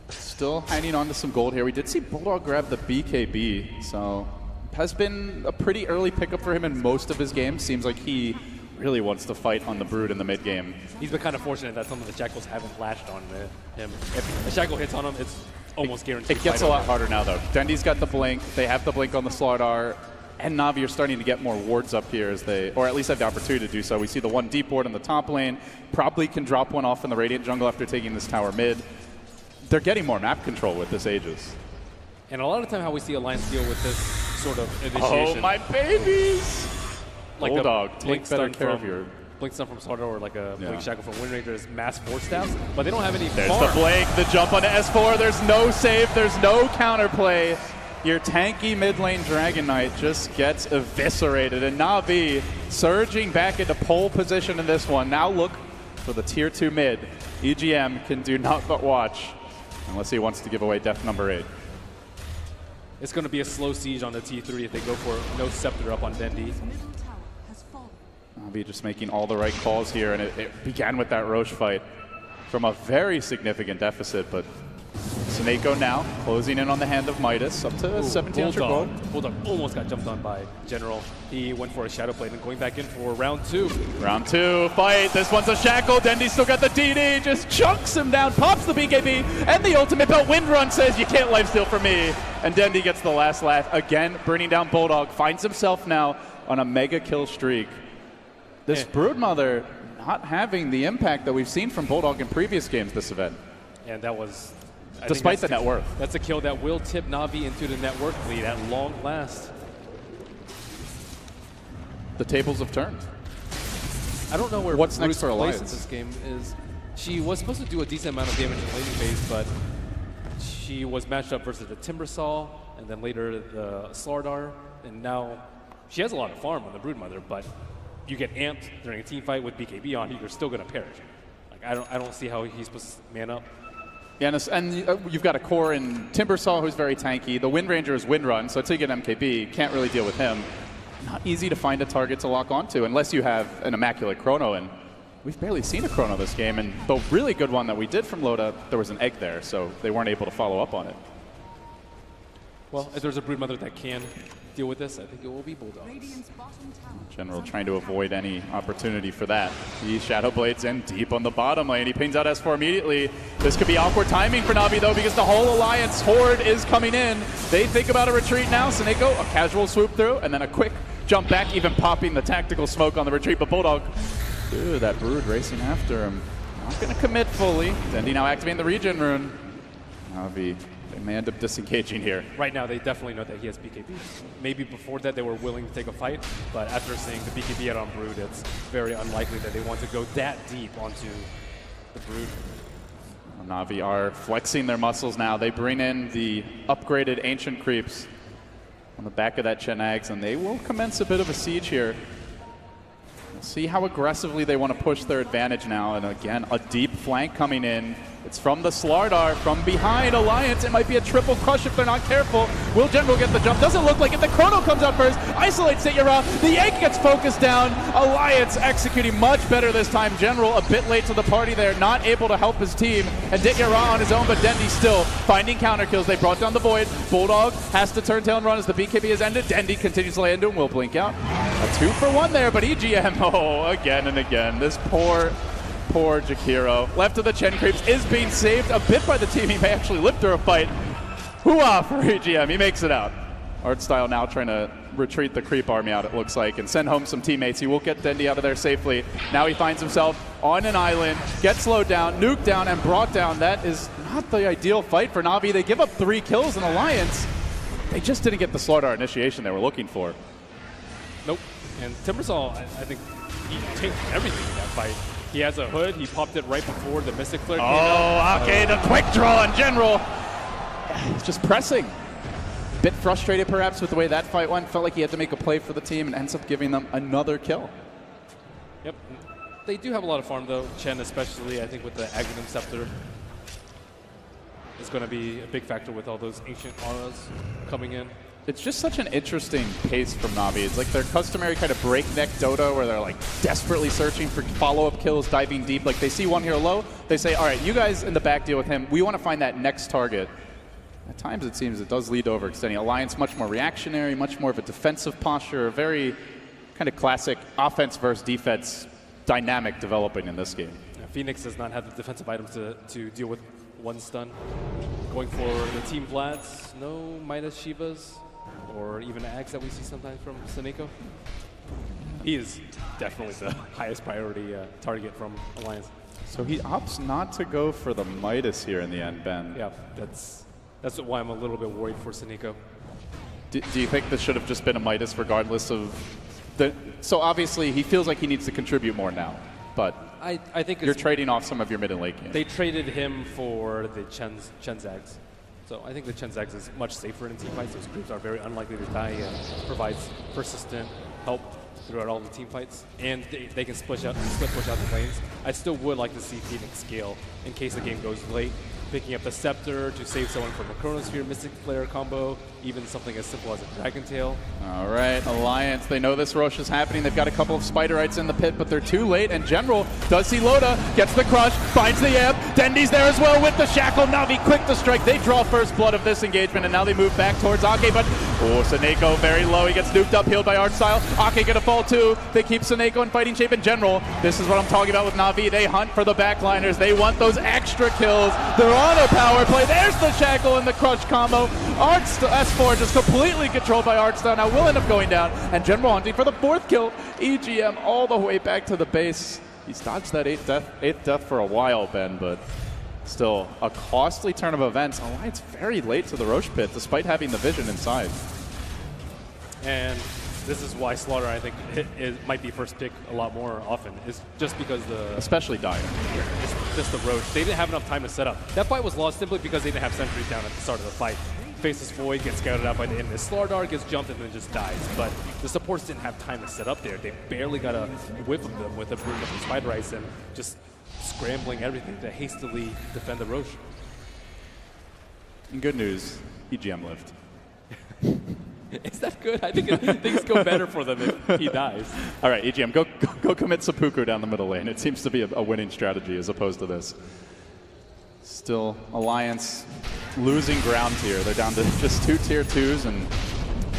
Still hanging on to some gold here. We did see Bulldog grab the BKB, so has been a pretty early pickup for him in most of his games. Seems like he really wants to fight on the Brood in the mid game. He's been kind of fortunate that some of the Shackles haven't latched on him. If a Shackle hits on him, it's almost guaranteed. It gets a lot harder now, though. Dendi's got the blink. They have the blink on the Slardar. And Navi are starting to get more wards up here as they, or at least have the opportunity to do so. We see the one deep ward in the top lane. Probably can drop one off in the Radiant jungle after taking this tower mid. They're getting more map control with this Aegis. And a lot of time how we see Alliance deal with this sort of initiation. Oh, my babies! Like Bulldog, Blink take better stun care of from your... Blink stun from Slardar or like a Blink Shackle from Wind Ranger is mass 4-staffs, but they don't have any There's farm. the Blink, the jump onto S4. There's no save, there's no counterplay. Your tanky mid lane Dragon Knight just gets eviscerated, and Navi surging back into pole position in this one. Now look for the tier 2 mid. EGM can do not but watch, unless he wants to give away death number 8. It's going to be a slow siege on the T3 if they go for no Scepter up on Dendi. Navi just making all the right calls here, and it began with that Roche fight from a very significant deficit, but Seneko now closing in on the hand of Midas, up to 1,700 gold. Bulldog almost got jumped on by General. He went for a Shadow Blade and going back in for round 2. Round 2 fight. This one's a shackle. Dendi still got the DD. Just chunks him down, pops the BKB, and the ultimate belt. Windrun says, you can't lifesteal for me. And Dendi gets the last laugh. Again, burning down Bulldog. Finds himself now on a mega kill streak. This Broodmother not having the impact that we've seen from Bulldog in previous games this event. And that was... Despite the net worth. That's a kill that will tip Navi into the net worth lead at long last. The tables have turned. I don't know where What's next Bruce's for place in Alliance? this game is. She was supposed to do a decent amount of damage in the laning phase, but she was matched up versus the Timbersaw, and then later the Slardar, and now she has a lot of farm on the Broodmother, but you get amped during a team fight with BKB on, you're still going to perish. Like I don't see how he's supposed to man up. Yeah, and you've got a core in Timbersaw who's very tanky. The Wind Ranger is Wind Run, so until you get MKB, can't really deal with him. Not easy to find a target to lock onto unless you have an immaculate Chrono, and we've barely seen a Chrono this game, and the really good one that we did from DOTA, there was an egg there, so they weren't able to follow up on it. Well, if there's a Broodmother that can deal with this, I think it will be Bulldogs. General trying to avoid any opportunity for that. The Shadow Blades in deep on the bottom lane. He pings out S4 immediately. This could be awkward timing for Navi, though, because the whole Alliance Horde is coming in. They think about a retreat now. Seneko, a casual swoop through, and then a quick jump back, even popping the tactical smoke on the retreat. But Bulldog, ooh, that Brood racing after him. Not going to commit fully. Dendi now activating the regen rune. Navi, they may end up disengaging here. Right now, they definitely know that he has BKB. Maybe before that, they were willing to take a fight, but after seeing the BKB out on Brood, it's very unlikely that they want to go that deep onto the Brood. Navi are flexing their muscles now. They bring in the upgraded Ancient Creeps on the back of that Chen Ags, and they will commence a bit of a siege here. We'll see how aggressively they want to push their advantage now. And again, a deep flank coming in. It's from the Slardar, from behind Alliance. It might be a triple crush if they're not careful. Will General get the jump? Doesn't look like it. The Chrono comes out first, isolates Ditya. The egg gets focused down. Alliance executing much better this time. General a bit late to the party there, not able to help his team. And Ditya on his own, but Dendi still finding counter kills. They brought down the Void. Bulldog has to turn tail and run as the BKB has ended. Dendi continues to lay into him. Will blink out. A 2-for-1 there, but EGM, oh, again and again. This poor Jakiro. Left of the Chen Creeps is being saved a bit by the team. He may actually live through a fight. Hooah for EGM. He makes it out. Artstyle now trying to retreat the creep army out, it looks like, and send home some teammates. He will get Dendi out of there safely. Now he finds himself on an island, gets slowed down, nuked down, and brought down. That is not the ideal fight for Navi. They give up 3 kills in Alliance. They just didn't get the Slardar initiation they were looking for. Nope. And Timbersaw, I think he tanked everything in that fight. He has a hood. He popped it right before the Mystic Flare came out. Oh, okay, the quick draw in general. He's just pressing. Bit frustrated perhaps with the way that fight went. Felt like he had to make a play for the team and ends up giving them another kill. Yep. They do have a lot of farm, though. Chen especially, I think, with the Aghanim Scepter is going to be a big factor with all those ancient auras coming in. It's just such an interesting pace from Navi. It's like their customary kind of breakneck Dota where they're like desperately searching for follow-up kills, diving deep. Like they see one hero low, they say, all right, you guys in the back deal with him. We want to find that next target. At times it seems it does lead to overextending. Alliance much more reactionary, much more of a defensive posture, a very kind of classic offense versus defense dynamic developing in this game. Yeah, Phoenix does not have the defensive items to deal with one stun. Going for the Team Vlads, no Midas Shivas, or even Ags that we see sometimes from Seneko. He is definitely the highest priority target from Alliance. So he opts not to go for the Midas here in the end, Ben. Yeah, that's why I'm a little bit worried for Seneko. Do you think this should have just been a Midas regardless of the... So obviously he feels like he needs to contribute more now, but I think you're trading off some of your mid and late game. They traded him for the Chen Zags. So I think the Chen Zags is much safer in team fights. Those creeps are very unlikely to die and provides persistent help throughout all the team fights. And they can split push out the lanes. I still would like to see Phoenix scale in case the game goes late. Picking up the Scepter to save someone from a Chronosphere Mystic Flare combo, even something as simple as a Dragon Tail. All right, Alliance, they know this Rosh is happening. They've got a couple of Spiderites in the pit, but they're too late. And General does see Loda, gets the crush, finds the amp. Dendi's there as well with the shackle. Navi quick to strike. They draw first blood of this engagement, and now they move back towards Ake, but Seneko very low. He gets nuked up, healed by Artstyle. Ake gonna fall too. They keep Seneko in fighting shape. In General, this is what I'm talking about with Navi. They hunt for the backliners. They want those extra kills. They're on a power play. There's the shackle and the crush combo. S4 just completely controlled by Artstyle. Now will end up going down. And General hunting for the 4th kill. EGM all the way back to the base. He's dodged that 8th death for a while, Ben, but still a costly turn of events. Alliance very late to the Roche pit despite having the vision inside. And This is why Slaughter, I think, it might be first pick a lot more often. Is just because Especially Dire. it's just the Roach. They didn't have enough time to set up. That fight was lost simply because they didn't have sentries down at the start of the fight. Faces Void, gets scouted out by the enemy. Slardar gets jumped and then just dies. But the supports didn't have time to set up there. They barely got a whiff of them with a Broom of the Spider Ice and just scrambling everything to hastily defend the Roche. And good news, EGM lived. Is that good? I think things go better for them if he dies. All right, EGM, go commit seppuku down the middle lane. It seems to be a winning strategy as opposed to this. Still, Alliance losing ground here. They're down to just 2 tier 2s, and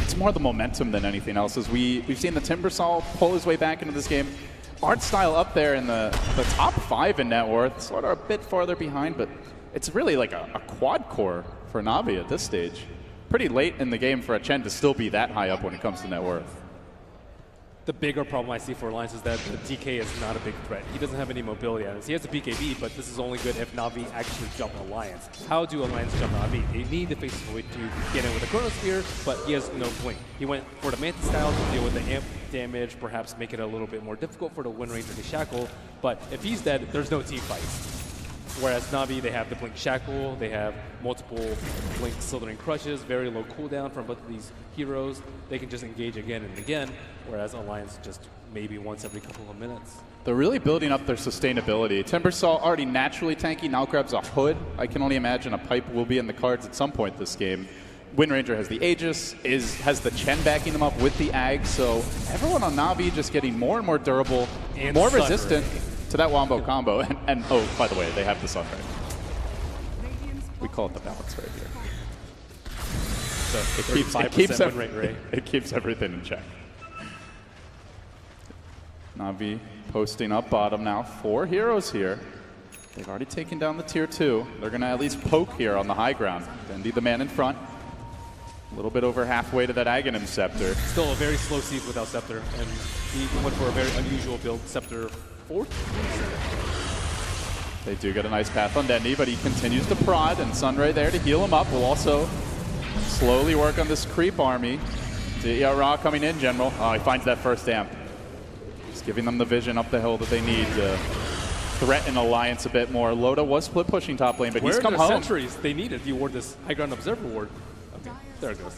it's more the momentum than anything else. As we've seen the Timbersaw pull his way back into this game. Art style up there in the top 5 in net worth. Sort of a bit farther behind, but it's really like a quad core for Navi at this stage. Pretty late in the game for a Chen to still be that high up when it comes to net worth. The bigger problem I see for Alliance is that the DK is not a big threat. He doesn't have any mobility on us. He has the BKB, but this is only good if Navi actually jump Alliance. How do Alliance jump Navi? They need the Faceless Void to get in with a Chronosphere, but he has no blink. He went for the Manta style to deal with the amp damage, perhaps make it a little bit more difficult for the Wind Ranger to shackle, but if he's dead, there's no team fight. Whereas Navi, they have the Blink Shackle, they have multiple Blink Slithering Crushes, very low cooldown from both of these heroes. They can just engage again and again, whereas Alliance just maybe once every couple of minutes. They're really building up their sustainability. Timbersaw already naturally tanky, now grabs a Hood. I can only imagine a Pipe will be in the cards at some point this game. Wind Ranger has the Aegis, has the Chen backing them up with the Ag, so everyone on Navi just getting more and more durable, and more resistant to that wombo combo. And oh, by the way, they have the Sunray. We call it the balance right here. So it keeps everything in check. Navi posting up bottom now. 4 heroes here. They've already taken down the tier 2. They're going to at least poke here on the high ground. Dendi, the man in front. A little bit over halfway to that Aghanim Scepter. Still a very slow siege without Scepter, and he went for a very unusual build, Scepter 4th. They do get a nice path on Dendi, but he continues to prod, and Sunray there to heal him up. Will also slowly work on this creep army. Ra coming in, General. Oh, he finds that first amp. He's giving them the vision up the hill that they need to threaten Alliance a bit more. Loda was split pushing top lane, but he's come home. Sentries they needed. You ward this high ground observer ward. Okay, there it goes.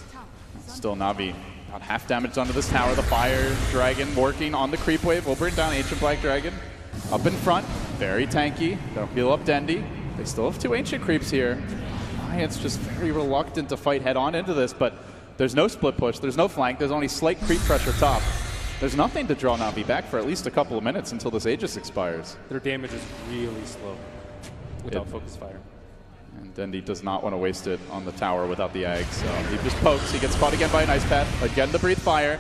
Still Navi. About half damage onto this tower. The Fire Dragon working on the creep wave. Will bring down Ancient Black Dragon. Up in front. Very tanky. They'll heal up Dendi. They still have 2 Ancient Creeps here. Alliance just very reluctant to fight head on into this, but there's no split push. There's no flank. There's only slight creep pressure top. There's nothing to draw Navi back for at least a couple of minutes until this Aegis expires. Their damage is really slow without focus fire. And Dendi does not want to waste it on the tower without the Ag, so he just pokes. He gets caught again by an Ice Path. Again the Breathe Fire.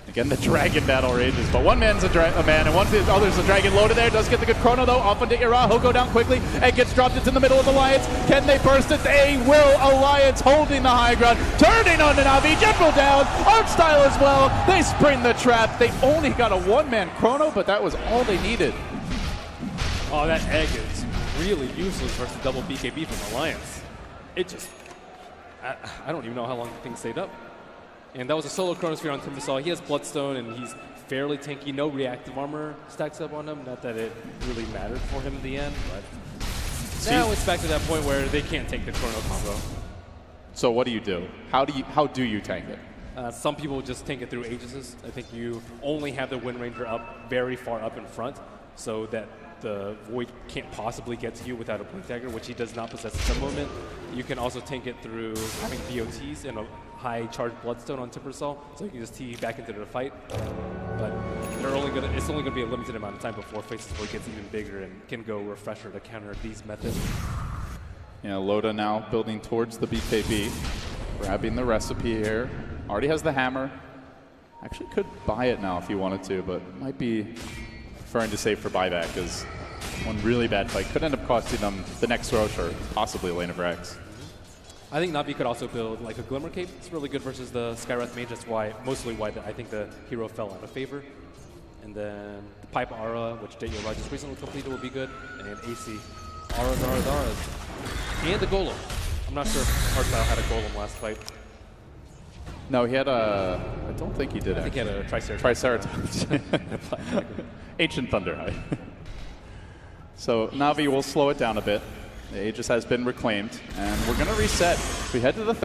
Again the Dragon battle rages, but one man's a man, and one the other's a Dragon. Loda there does get the good chrono though, off into Ira. He'll go down quickly and gets dropped into the middle of Alliance. Can they burst it? They will. Alliance holding the high ground, turning on the Navi. General down, Art Style as well. They spring the trap. They only got a one-man chrono, but that was all they needed. Oh, that egg is really useless versus double BKB from Alliance. It just, I don't even know how long the thing stayed up. And that was a solo Chronosphere on Timbersaw. He has Bloodstone, and he's fairly tanky. No reactive armor stacks up on him. Not that it really mattered for him in the end, but now it's back to that point where they can't take the Chrono combo. So what do you do? How do you tank it? Some people just tank it through Aegises. I think you only have the Wind Ranger up very far up in front so that the Void can't possibly get to you without a Blink Dagger, which he does not possess at the moment. You can also tank it through having DOTs and a high charge Bloodstone on Timbersaw, so you can just tee back into the fight. But it's only gonna be a limited amount of time before Faceless Void gets even bigger and can go Refresher to counter these methods. Yeah, Loda now building towards the BKB, grabbing the recipe here. Already has the hammer. Actually could buy it now if he wanted to, but might be preferring to save for buyback, because one really bad fight could end up costing them the next Roche or possibly a lane of Rex. I think Navi could also build like a Glimmer Cape. It's really good versus the Skywrath Mage. That's mostly why I think the hero fell out of favor. And then the Pipe Aura, which Date Your Rod just recently completed, will be good. And AC, Auras. And the Golem. I'm not sure if Hardstyle had a Golem last fight. No, he had a. I don't think he did. I think he had a Triceratops. Triceratops. Ancient Thunder. So Navi will slow it down a bit. The Aegis has been reclaimed, and we're going to reset. We head to the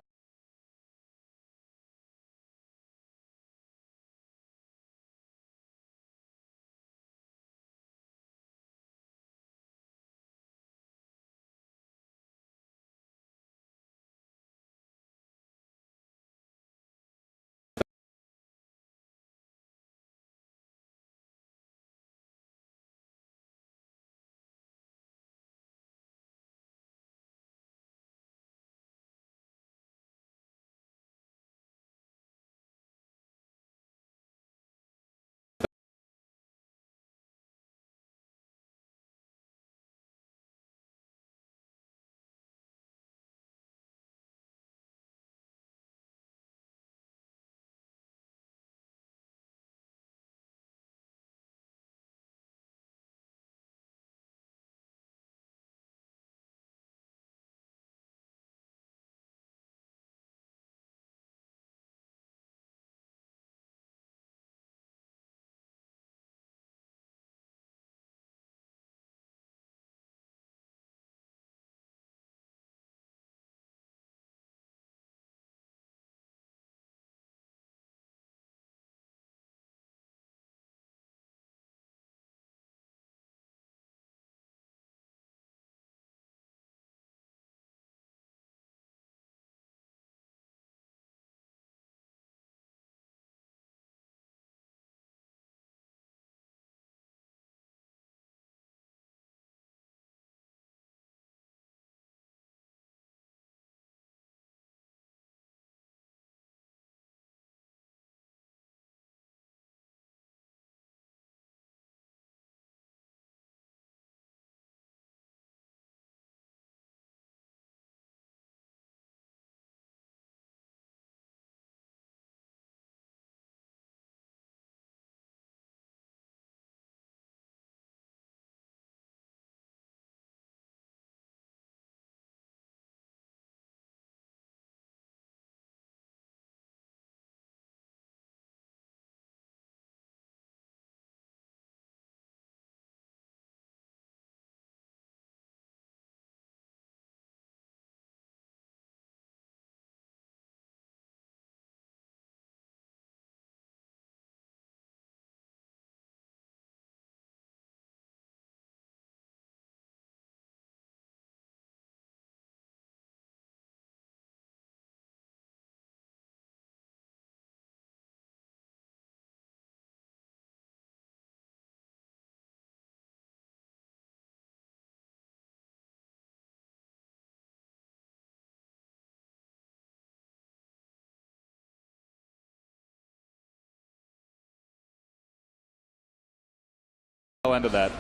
end of that.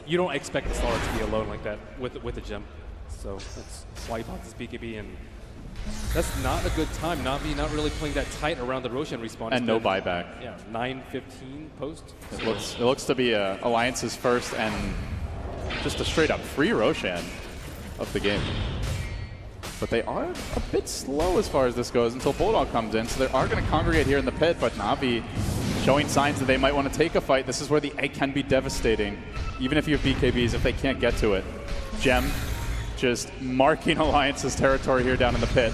You don't expect the Starter to be alone like that with the gem. So that's why he popped his BKB, and that's not a good time. Navi not really playing that tight around the Roshan respawn. And no buyback. Yeah, 9:15 post. It looks to be Alliance's first and just a straight up free Roshan of the game. But they are a bit slow as far as this goes until Bulldog comes in, so they are going to congregate here in the pit, but Navi showing signs that they might want to take a fight. This is where the egg can be devastating, even if you have BKBs, if they can't get to it. Gem just marking Alliance's territory here down in the pit,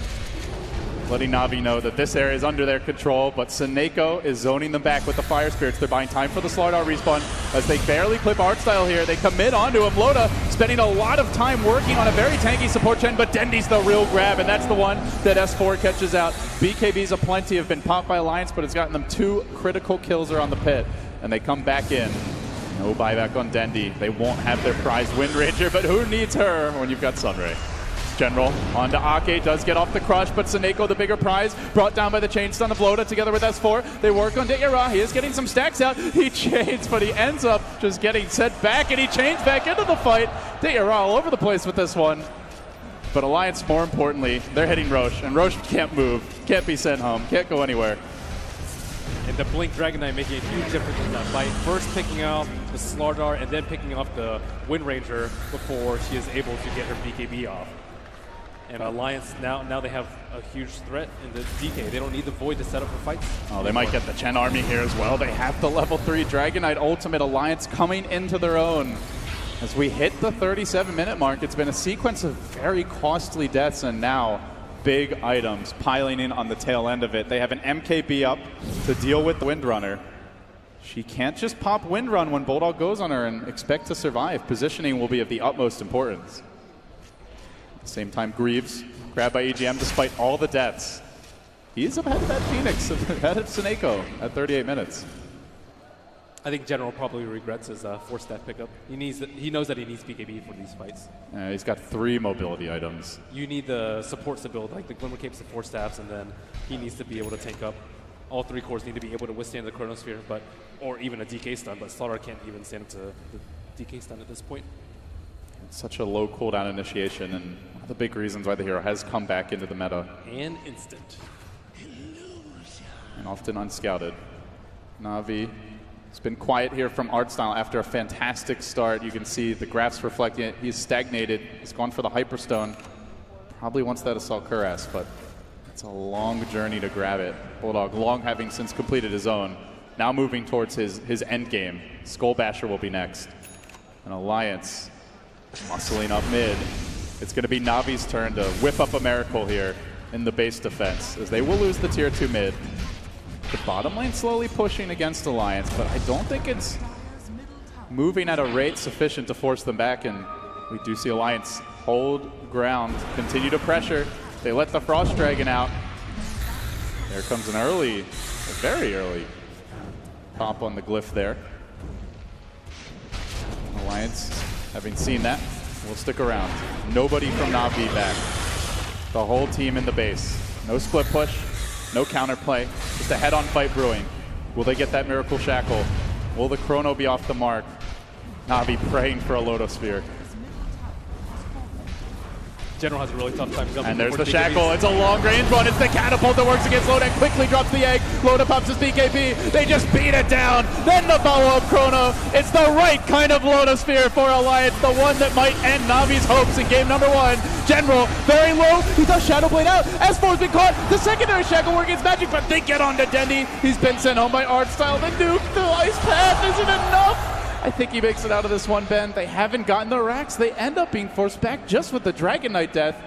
letting Navi know that this area is under their control, but Seneko is zoning them back with the Fire Spirits. They're buying time for the Slardar respawn as they barely clip Artstyle here. They commit onto him. Loda spending a lot of time working on a very tanky support Chen, but Dendi's the real grab, and that's the one that S4 catches out. BKBs aplenty have been popped by Alliance, but it's gotten them 2 critical kills around the pit, and they come back in. No buyback on Dendi. They won't have their prized Wind Ranger, but who needs her when you've got Sunray? General onto Ake, does get off the crush, but Seneko, the bigger prize, brought down by the chain stun of Loda together with S4. They work on Deyara. He is getting some stacks out. He chains, but he ends up just getting sent back, and he chains back into the fight. Deyara all over the place with this one. But Alliance, more importantly, they're hitting Roche, and Roche can't move, can't be sent home, can't go anywhere. And the Blink Dragon Knight making a huge difference in that fight. First picking off the Slardar and then picking off the Wind Ranger before she is able to get her BKB off. And Alliance, now they have a huge threat in the DK. They don't need the Void to set up for fights. Oh, they might get the Chen army here as well. They have the level 3 Dragon Knight ultimate. Alliance coming into their own. As we hit the 37-minute mark, it's been a sequence of very costly deaths, and now big items piling in on the tail end of it. They have an MKB up to deal with the Windrunner. She can't just pop Windrun when Bulldog goes on her and expect to survive. Positioning will be of the utmost importance. At the same time, Greaves grabbed by EGM despite all the deaths. He's ahead of that Phoenix, ahead of Seneko at 38 minutes. I think General probably regrets his 4-stat pickup. He knows that he needs BKB for these fights. He's got 3 mobility items. You need the supports to build, like the Glimmer Capes and 4 staffs, and then he needs to be able to tank up. All 3 cores need to be able to withstand the Chronosphere, or even a DK stun, but Slaughter can't even stand up to the DK stun at this point. It's such a low cooldown initiation, and one of the big reasons why the hero has come back into the meta. And instant. And often unscouted. Navi has been quiet here from Artstyle after a fantastic start. You can see the graphs reflecting it. He's stagnated. He's gone for the Hyperstone. Probably wants that Assault Cuirass, but it's a long journey to grab it. Bulldog, long having since completed his own, now moving towards his end game. Skull Basher will be next. And Alliance muscling up mid. It's going to be Navi's turn to whip up a miracle here in the base defense, as they will lose the tier 2 mid. The bottom lane slowly pushing against Alliance, but I don't think it's moving at a rate sufficient to force them back, and we do see Alliance hold ground, continue to pressure. They let the Frost Dragon out. There comes an early, a very early pop on the glyph there. Alliance, having seen that, will stick around. Nobody from Navi back. The whole team in the base. No split push, no counterplay, just a head-on fight brewing. Will they get that Miracle Shackle? Will the Chrono be off the mark? Navi praying for a Lotosphere. General has a really tough time jumping. And there's the Shackle. It's a long-range one. It's the Catapult that works against Loda. Quickly drops the egg. Loda pops his BKB. They just beat it down. Then the follow-up Chrono. It's the right kind of Lotosphere for Alliance. The one that might end Navi's hopes in game number 1. General, very low. He does Shadow Blade out. S4's been caught. The secondary Shackle working its magic, but they get on to Dendi. He's been sent home by Artstyle. The nuke, the Ice Path isn't enough. I think he makes it out of this one, Ben. They haven't gotten the racks. They end up being forced back just with the Dragon Knight death.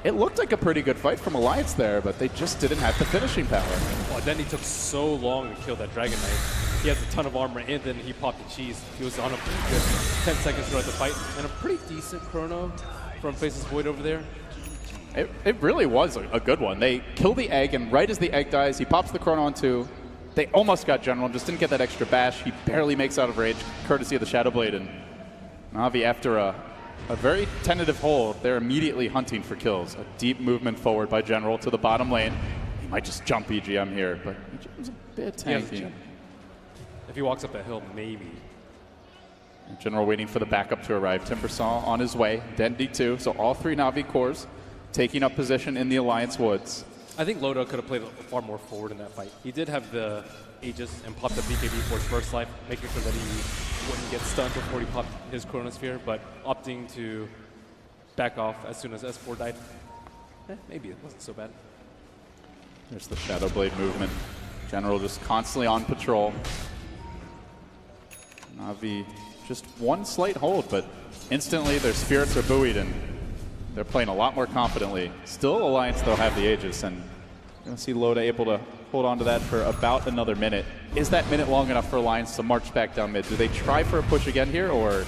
It looked like a pretty good fight from Alliance there, but they just didn't have the finishing power. Well, then he took so long to kill that Dragon Knight. He has a ton of armor, and then he popped the cheese. He was on a pretty good 10 seconds throughout the fight, and a pretty decent Chrono from Faceless Void over there. It really was a good one. They kill the egg, and right as the egg dies, he pops the Chrono on 2. They almost got General, just didn't get that extra bash. He barely makes out of range, courtesy of the Shadow Blade. And Navi, after a very tentative hold, they're immediately hunting for kills. A deep movement forward by General to the bottom lane. He might just jump EGM here, but EGM's a bit tanky. If he walks up that hill, maybe. General waiting for the backup to arrive. Timbersaw on his way. Dendi too. So all 3 Navi cores taking up position in the Alliance woods. I think Loda could have played far more forward in that fight. He did have the Aegis and popped the BKB for his first life, making sure that he wouldn't get stunned before he popped his Chronosphere, but opting to back off as soon as S4 died. Maybe it wasn't so bad. There's the Shadow Blade movement. General just constantly on patrol. Navi just one slight hold, but instantly their spirits are buoyed and they're playing a lot more confidently. Still Alliance, though, have the Aegis, and you're going to see Loda able to hold on to that for about another minute. Is that minute long enough for Alliance to march back down mid? Do they try for a push again here, or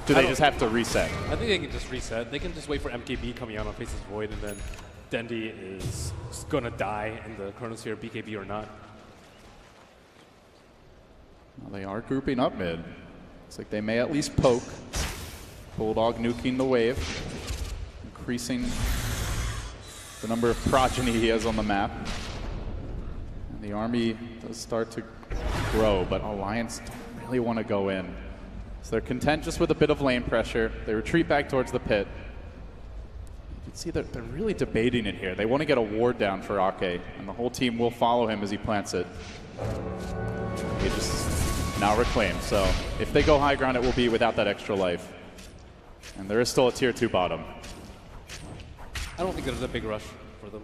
do they just have to reset? I think they can just reset. They can just wait for MKB coming out on Faceless Void, and then Dendi is going to die in the Chronosphere, BKB or not. Well, they are grouping up mid. Looks like they may at least poke. Bulldog nuking the wave, increasing the number of progeny he has on the map. And the army does start to grow, but Alliance don't really want to go in. So they're content just with a bit of lane pressure. They retreat back towards the pit. You can see that they're really debating it here. They want to get a ward down for Ake, and the whole team will follow him as he plants it. He just now reclaimed, so if they go high ground, it will be without that extra life. And there is still a tier 2 bottom. I don't think there's a big rush for them.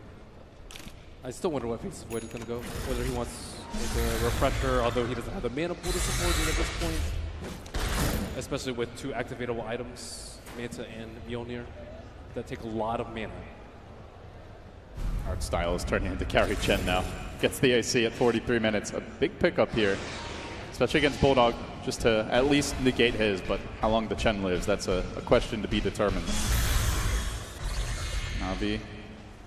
I still wonder what he's going to go. Whether he wants like a refresher, although he doesn't have the mana pool to support it at this point. Especially with 2 activatable items, Manta and Mjolnir, that take a lot of mana. Art Style is turning into carry Chen now. Gets the AC at 43 minutes. A big pickup here, especially against Bulldog, just to at least negate his, but how long the Chen lives, that's a question to be determined. Navi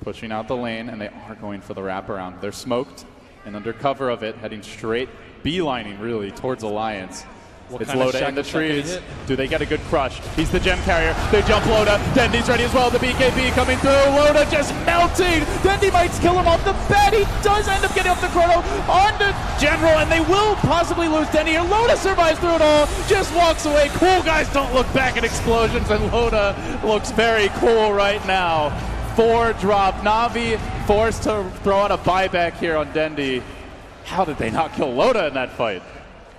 pushing out the lane, and they are going for the wraparound. They're smoked, and under cover of it, heading straight, beelining really towards Alliance. It's Loda in the trees. Do they get a good crush? He's the gem carrier. They jump Loda. Dendy's ready as well. The BKB coming through. Loda just melting. Dendy might kill him off the bat. He does end up getting off the chrono onto General, and they will possibly lose Dendy here. Loda survives through it all. Just walks away. Cool guys don't look back at explosions, and Loda looks very cool right now. 4 drop. Navi forced to throw out a buyback here on Dendy. How did they not kill Loda in that fight?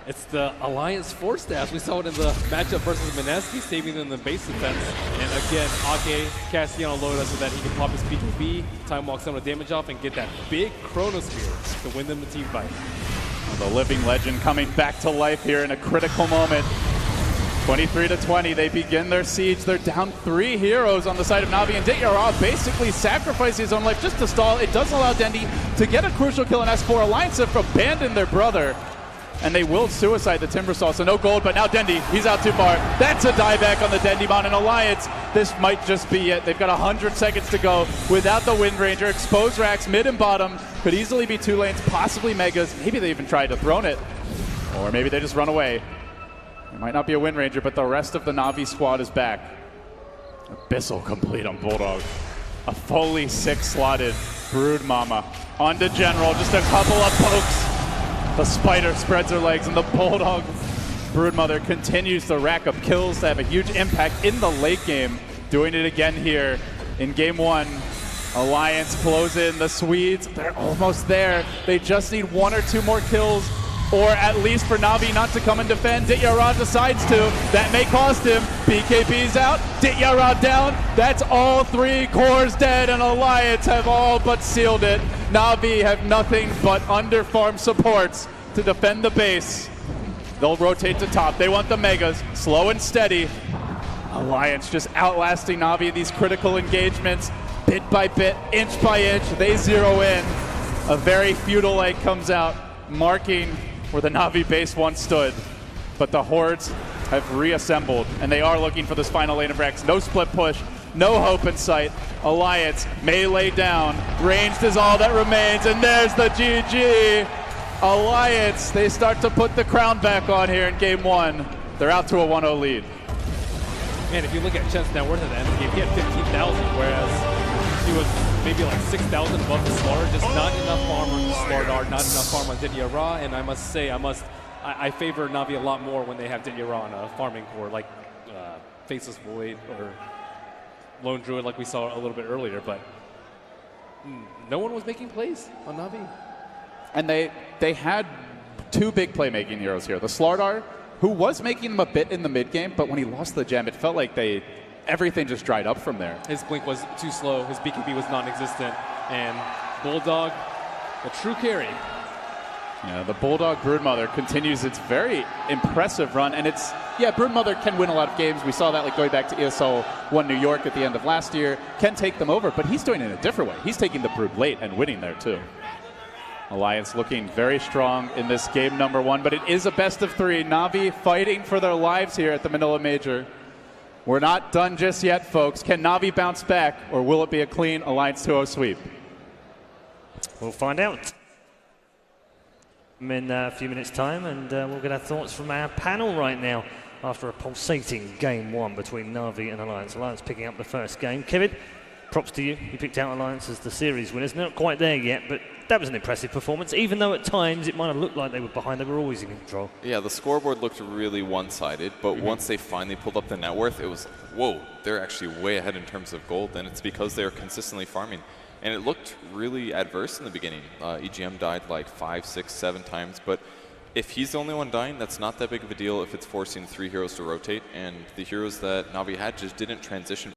It's the Alliance Force Staff. We saw it in the matchup versus Mineski, saving them in the base defense. And again, Ake casting on Loda so that he can pop his PKB, time walk some of the damage off, and get that big Chrono Spear to win them the team fight. The living legend coming back to life here in a critical moment. 23-20, they begin their siege. They're down 3 heroes on the side of Navi, and Dityara basically sacrifices his own life just to stall. It does allow Dendy to get a crucial kill in S4. Alliance have abandoned their brother, and they will suicide the Timbersaw, so no gold, but now Dendy, he's out too far. That's a dieback on the Dendy Mon, and Alliance, this might just be it. They've got 100 seconds to go without the Wind Ranger. Exposed racks, mid and bottom, could easily be 2 lanes, possibly Megas. Maybe they even tried to throne it, or maybe they just run away. It might not be a Wind Ranger, but the rest of the Navi squad is back. Abyssal complete on Bulldog. A fully 6-slotted Brood Mama. Onto General, just a couple of pokes. The Spider spreads her legs, and the Bulldog Broodmother continues to rack up kills to have a huge impact in the late game. Doing it again here in game 1. Alliance blows in the Swedes. They're almost there. They just need 1 or 2 more kills, or at least for Navi not to come and defend. Dityara decides to. That may cost him. BKB's out. Dityara down. That's all 3 cores dead, and Alliance have all but sealed it. Navi have nothing but underfarm supports to defend the base. They'll rotate to top. They want the Megas. Slow and steady. Alliance just outlasting Navi in these critical engagements. Bit by bit, inch by inch, they zero in. A very feudal light comes out, marking where the Navi base once stood. But the Hordes have reassembled, and they are looking for this final lane of Rex. No split push, no hope in sight. Alliance may lay down. Ranged is all that remains, and there's the GG. Alliance, they start to put the crown back on here in game 1. They're out to a 1-0 lead. Man, if you look at Chen's net worth at the end of the game, he had 15,000, whereas he was maybe like 6,000 above the Slaughter. Just not enough farm on the Slaughter, not enough farm on Dityara, and I must say, I favor Navi a lot more when they have Dityara on a farming core, like Faceless Void or Lone Druid like we saw a little bit earlier, but no one was making plays on Navi. And they had 2 big playmaking heroes here. The Slardar, who was making them a bit in the mid game, but when he lost the gem, it felt like everything just dried up from there. His blink was too slow, his BKB was non-existent, and Bulldog, the true carry. Yeah, the Bulldog Broodmother continues its very impressive run, and Broodmother can win a lot of games. We saw that like going back to ESL 1 New York at the end of last year. Can take them over, but he's doing it in a different way. He's taking the Brood late and winning there too. Alliance looking very strong in this game number 1, but it is a best of 3. Navi fighting for their lives here at the Manila Major. We're not done just yet, folks. Can Navi bounce back, or will it be a clean Alliance 2-0 sweep? We'll find out in a few minutes' time, and we'll get our thoughts from our panel right now after a pulsating game 1 between Navi and Alliance. Alliance picking up the first game. Kevin, props to you. You picked out Alliance as the series winners. They're not quite there yet, but that was an impressive performance. Even though at times it might have looked like they were behind, they were always in control. Yeah, the scoreboard looked really one-sided, but once they finally pulled up the net worth, it was, whoa, they're actually way ahead in terms of gold, and it's because they're consistently farming. And it looked really adverse in the beginning. EGM died like 5, 6, 7 times, but if he's the only one dying, that's not that big of a deal if it's forcing 3 heroes to rotate, and the heroes that Navi had just didn't transition